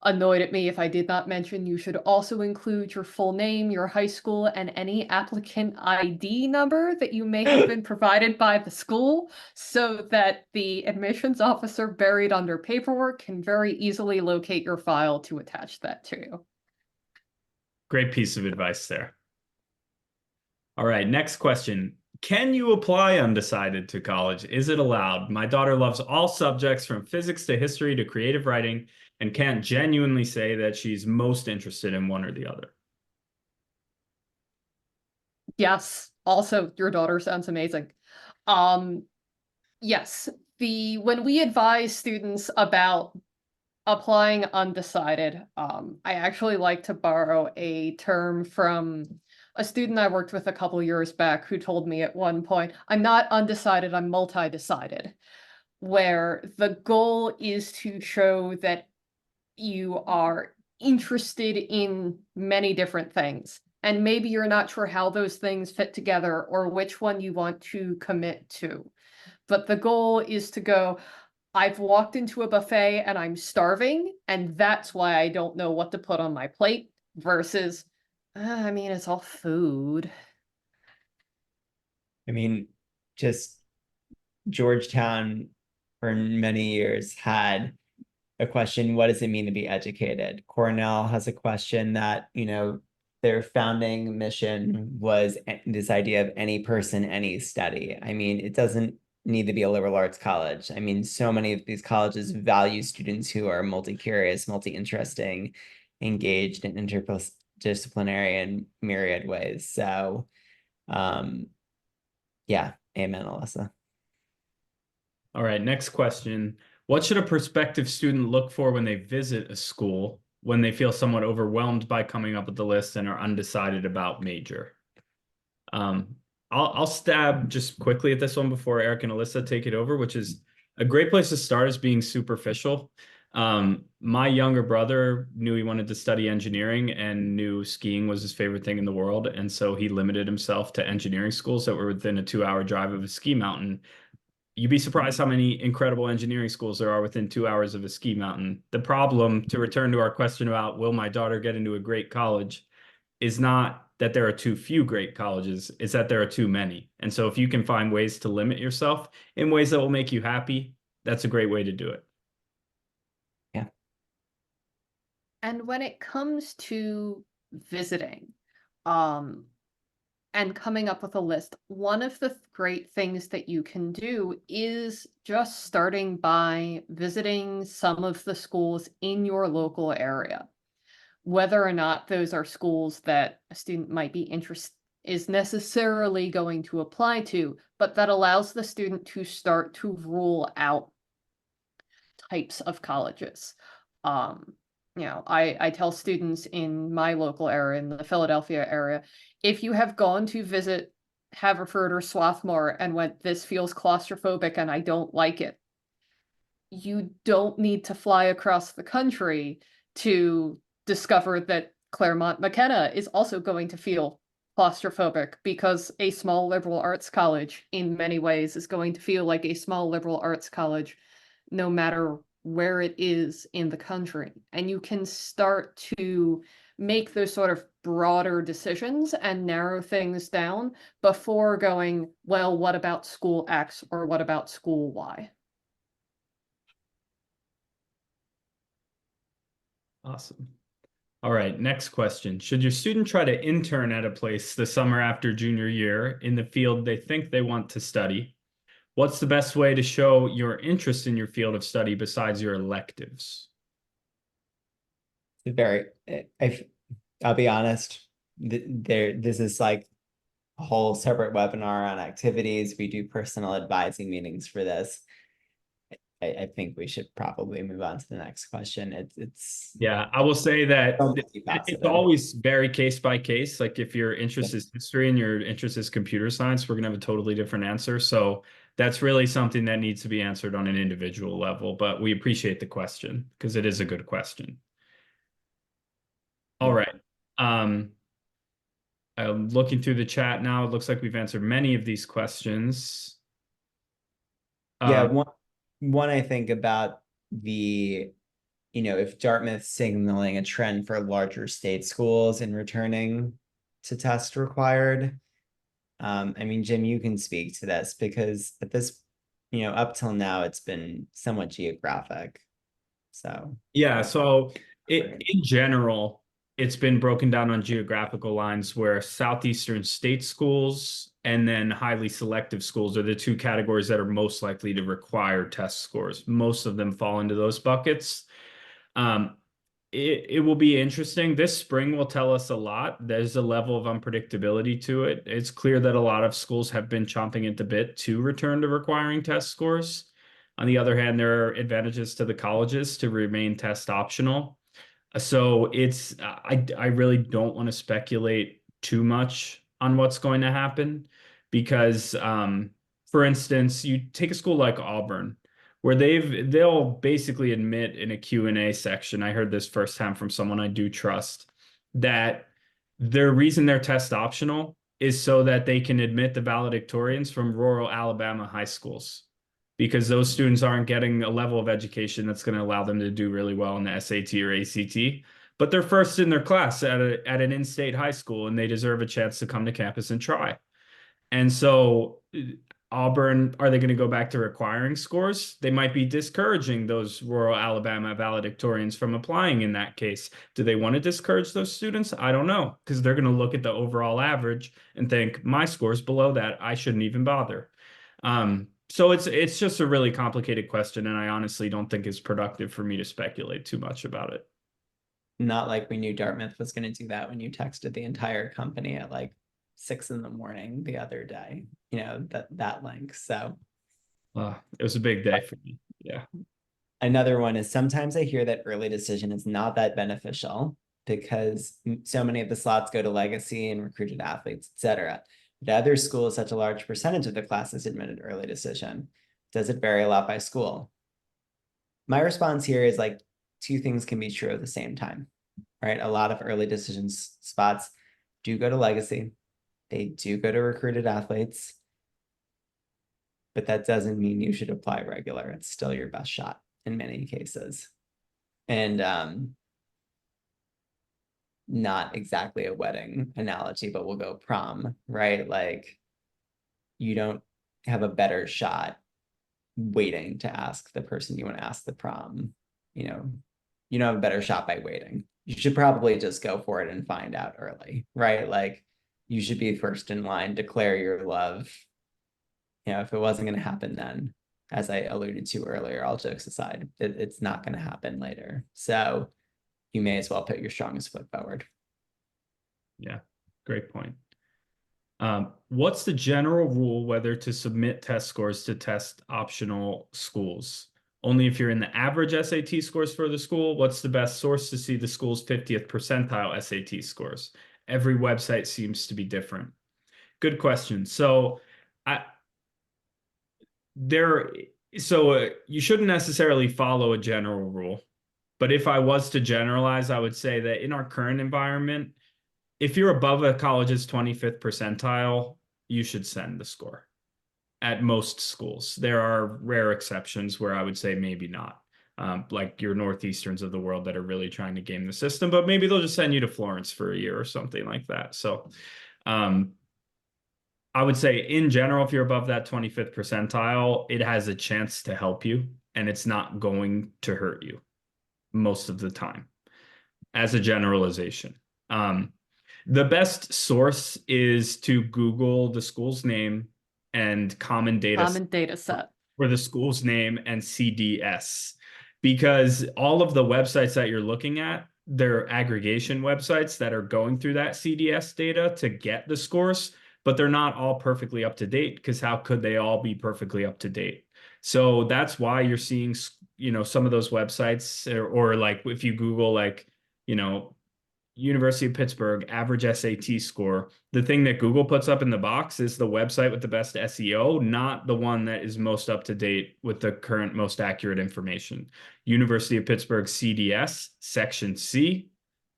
annoyed at me if I did not mention you should also include your full name, your high school, and any applicant ID number that you may have been provided by the school, so that the admissions officer buried under paperwork can very easily locate your file to attach that to you. Great piece of advice there. All right, next question. Can you apply undecided to college? Is it allowed? My daughter loves all subjects from physics to history to creative writing and can't genuinely say that she's most interested in one or the other. Yes, also your daughter sounds amazing. Yes, when we advise students about applying undecided, I actually like to borrow a term from a student I worked with a couple years back who told me at one point, I'm not undecided, I'm multi-decided, where the goal is to show that you are interested in many different things. And maybe you're not sure how those things fit together or which one you want to commit to. But the goal is to go, I've walked into a buffet and I'm starving, and that's why I don't know what to put on my plate, versus, I mean, it's all food. I mean, just Georgetown for many years had a question, what does it mean to be educated? Cornell has a question that, their founding mission was this idea of any person, any study. I mean, it doesn't need to be a liberal arts college. I mean, so many of these colleges value students who are multi-curious, multi-interesting, engaged in interdisciplinary and myriad ways. So, yeah, amen, Alyssa. All right, next question. What should a prospective student look for when they visit a school when they feel somewhat overwhelmed by coming up with the list and are undecided about major? I'll stab just quickly at this one before Eric and Alyssa take it over, which is a great place to start is being superficial. My younger brother knew he wanted to study engineering and knew skiing was his favorite thing in the world. And so he limited himself to engineering schools that were within a 2-hour drive of a ski mountain. You'd be surprised how many incredible engineering schools there are within 2 hours of a ski mountain. The problem, to return to our question about will my daughter get into a great college, is not that there are too few great colleges, it's that there are too many. And so if you can find ways to limit yourself in ways that will make you happy, that's a great way to do it. Yeah. And when it comes to visiting, and coming up with a list, one of the great things that you can do is just starting by visiting some of the schools in your local area. Whether or not those are schools that a student might be is necessarily going to apply to, but that allows the student to start to rule out types of colleges. I tell students in my local area, in the Philadelphia area, if you have gone to visit Haverford or Swarthmore and went, this feels claustrophobic and I don't like it, you don't need to fly across the country to discover that Claremont McKenna is also going to feel claustrophobic, because a small liberal arts college in many ways is going to feel like a small liberal arts college no matter where it is in the country. And you can start to make those sort of broader decisions and narrow things down before going, well, what about school X or what about school Y? Awesome. All right, next question. Should your student try to intern at a place the summer after junior year in the field they think they want to study? What's the best way to show your interest in your field of study besides your electives? I'll be honest, this is like a whole separate webinar on activities. We do personal advising meetings for this. I think we should probably move on to the next question. Yeah, I will say that so it's always very case by case. Like if your interest is history and your interest is computer science, we're gonna have a totally different answer. So that's really something that needs to be answered on an individual level, but we appreciate the question because it is a good question. All right. I'm looking through the chat now. It looks like we've answered many of these questions. Yeah, Um, one I think about the, if Dartmouth's signaling a trend for larger state schools in returning to test required. I mean, Jim, you can speak to this because at this, up till now, it's been somewhat geographic. So Yeah, so in general, it's been broken down on geographical lines where southeastern state schools and then highly selective schools are the two categories that are most likely to require test scores. Most of them fall into those buckets. Um, it will be interesting. This spring will tell us a lot. There's a level of unpredictability to it. It's clear that a lot of schools have been chomping at the bit to return to requiring test scores. On the other hand, there are advantages to the colleges to remain test optional. So I really don't want to speculate too much on what's going to happen because, for instance, you take a school like Auburn, where they'll basically admit in a Q&A section, I heard this firsthand from someone I do trust, that the reason they're test optional is so that they can admit the valedictorians from rural Alabama high schools because those students aren't getting a level of education that's going to allow them to do really well in the SAT or ACT. But they're first in their class at an in-state high school, and they deserve a chance to come to campus and try. And so Auburn, are they going to go back to requiring scores? They might be discouraging those rural Alabama valedictorians from applying in that case. Do they want to discourage those students? I don't know, because they're going to look at the overall average and think, my score's below that. I shouldn't even bother. So it's just a really complicated question, and I honestly don't think it's productive for me to speculate too much about it. not like we knew Dartmouth was going to do that when you texted the entire company at like 6 a.m. the other day, that link. So It was a big day for me. Yeah. another one is sometimes I hear that early decision is not that beneficial because so many of the slots go to legacy and recruited athletes, etc. But other schools, such a large percentage of the classes admitted early decision. Does it vary a lot by school? My response here is like two things can be true at the same time, right? A lot of early decisions spots do go to legacy. They do go to recruited athletes, but that doesn't mean you should apply regular. It's still your best shot in many cases. And not exactly a wedding analogy, but we'll go prom, right? Like you don't have a better shot waiting to ask the person you want to ask the prom. You don't have a better shot by waiting. You should probably just go for it and find out early, right? Like you should be first in line, declare your love. If it wasn't going to happen then, as I alluded to earlier, all jokes aside, it's not going to happen later. So you may as well put your strongest foot forward. Yeah, great point. What's the general rule whether to submit test scores to test optional schools? Only if you're in the average SAT scores for the school? What's the best source to see the school's 50th percentile SAT scores? Every website seems to be different. Good question. So you shouldn't necessarily follow a general rule. But if I was to generalize, I would say that in our current environment, if you're above a college's 25th percentile, you should send the score at most schools. There are rare exceptions where I would say maybe not, like your Northeasterns of the world that are really trying to game the system, but maybe they'll just send you to Florence for a year or something like that. So I would say in general, if you're above that 25th percentile, it has a chance to help you and it's not going to hurt you most of the time as a generalization. The best source is to Google the school's name and common data set for the school's name and CDS, because all of the websites that you're looking at, they're aggregation websites that are going through that CDS data to get the scores, but they're not all perfectly up to date because how could they all be perfectly up to date? So that's why you're seeing, some of those websites or like if you Google like, University of Pittsburgh average SAT score, the thing that Google puts up in the box is the website with the best SEO, not the one that is most up to date with the current most accurate information. University of Pittsburgh CDS section C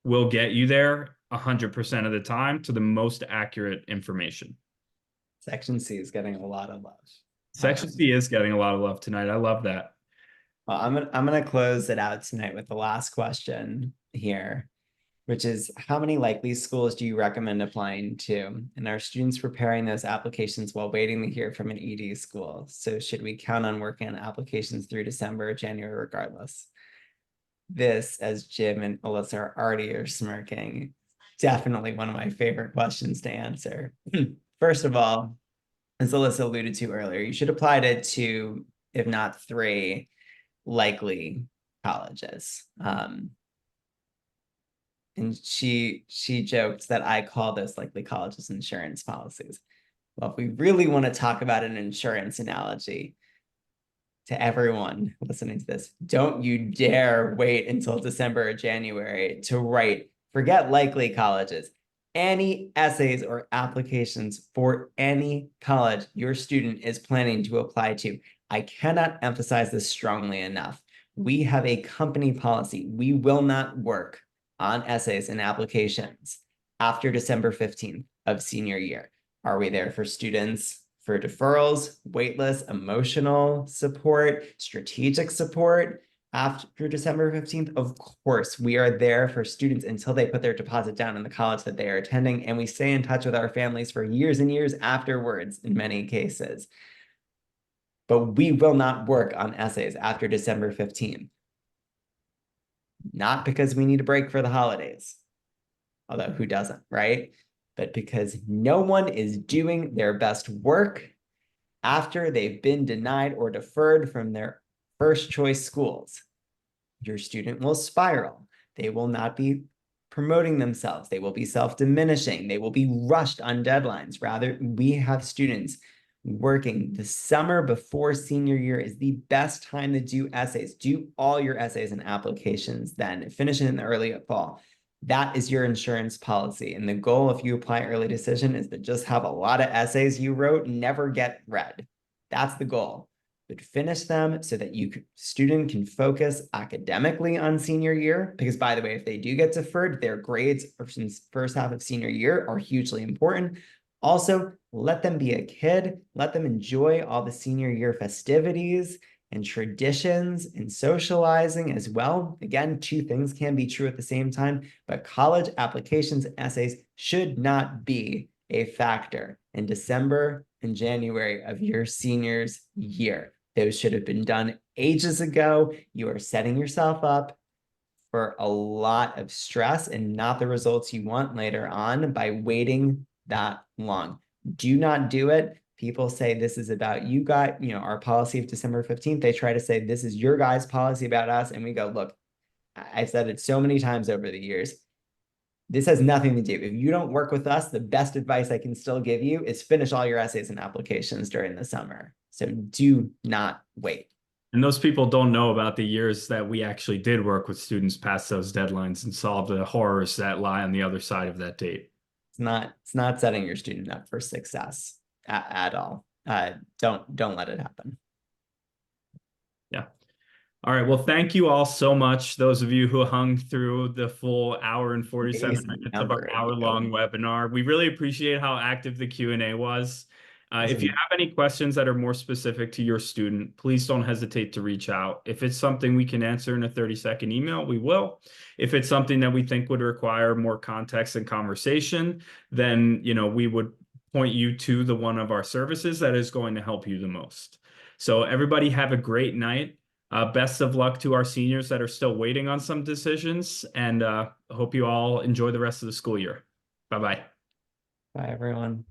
will get you there 100% of the time to the most accurate information. Section C is getting a lot of love. Section C is getting a lot of love tonight. I love that. Well, I'm gonna close it out tonight with the last question here, which is how many likely schools do you recommend applying to? And are students preparing those applications while waiting to hear from an ED school? So should we count on working on applications through December or January regardless? This, as Jim and Alyssa are smirking, definitely one of my favorite questions to answer. First of all, as Alyssa alluded to earlier, you should apply to 2, if not 3, likely colleges. And she joked that I call those likely colleges insurance policies. Well, if we really want to talk about an insurance analogy, to everyone listening to this, don't you dare wait until December or January to write, forget likely colleges, any essays or applications for any college your student is planning to apply to. I cannot emphasize this strongly enough. We have a company policy. We will not work on essays and applications after December 15th of senior year. Are we there for students for deferrals, waitlist, emotional support, strategic support after December 15th? Of course, we are there for students until they put their deposit down in the college that they are attending, and we stay in touch with our families for years and years afterwards in many cases. But we will not work on essays after December 15th. Not because we need a break for the holidays, although who doesn't, right? But because no one is doing their best work after they've been denied or deferred from their first choice schools. Your student will spiral. They will not be promoting themselves. They will be self-diminishing. They will be rushed on deadlines. Rather, we have students working the summer before senior year is the best time to do essays. Do all your essays and applications then. Finish it in the early fall. That is your insurance policy. And the goal, if you apply early decision, is to just have a lot of essays you wrote never get read. That's the goal. But finish them so that student can focus academically on senior year. Because by the way, if they do get deferred, their grades since first half of senior year are hugely important. Also, let them be a kid. Let them enjoy all the senior year festivities and traditions and socializing as well. Again, 2 things can be true at the same time, but college applications and essays should not be a factor in December and January of your senior's year. Those should have been done ages ago. You are setting yourself up for a lot of stress and not the results you want later on by waiting that long. Do not do it. People say this is about you guys, our policy of December 15th. They try to say this is your guys' policy about us. And we go, look, I've said it so many times over the years. This has nothing to do. If you don't work with us, the best advice I can still give you is finish all your essays and applications during the summer. So do not wait. And those people don't know about the years that we actually did work with students past those deadlines and solve the horrors that lie on the other side of that date. It's not setting your student up for success at all. Don't let it happen. Yeah. All right. Well, thank you all so much. Those of you who hung through the full hour and 47 minutes of our hour-long webinar. We really appreciate how active the Q&A was. If you have any questions that are more specific to your student, please don't hesitate to reach out. If it's something we can answer in a 30-second email, we will. If it's something that we think would require more context and conversation, then we would point you to the one of our services that is going to help you the most. So everybody have a great night. Best of luck to our seniors that are still waiting on some decisions, and hope you all enjoy the rest of the school year. Bye-bye. Bye, everyone.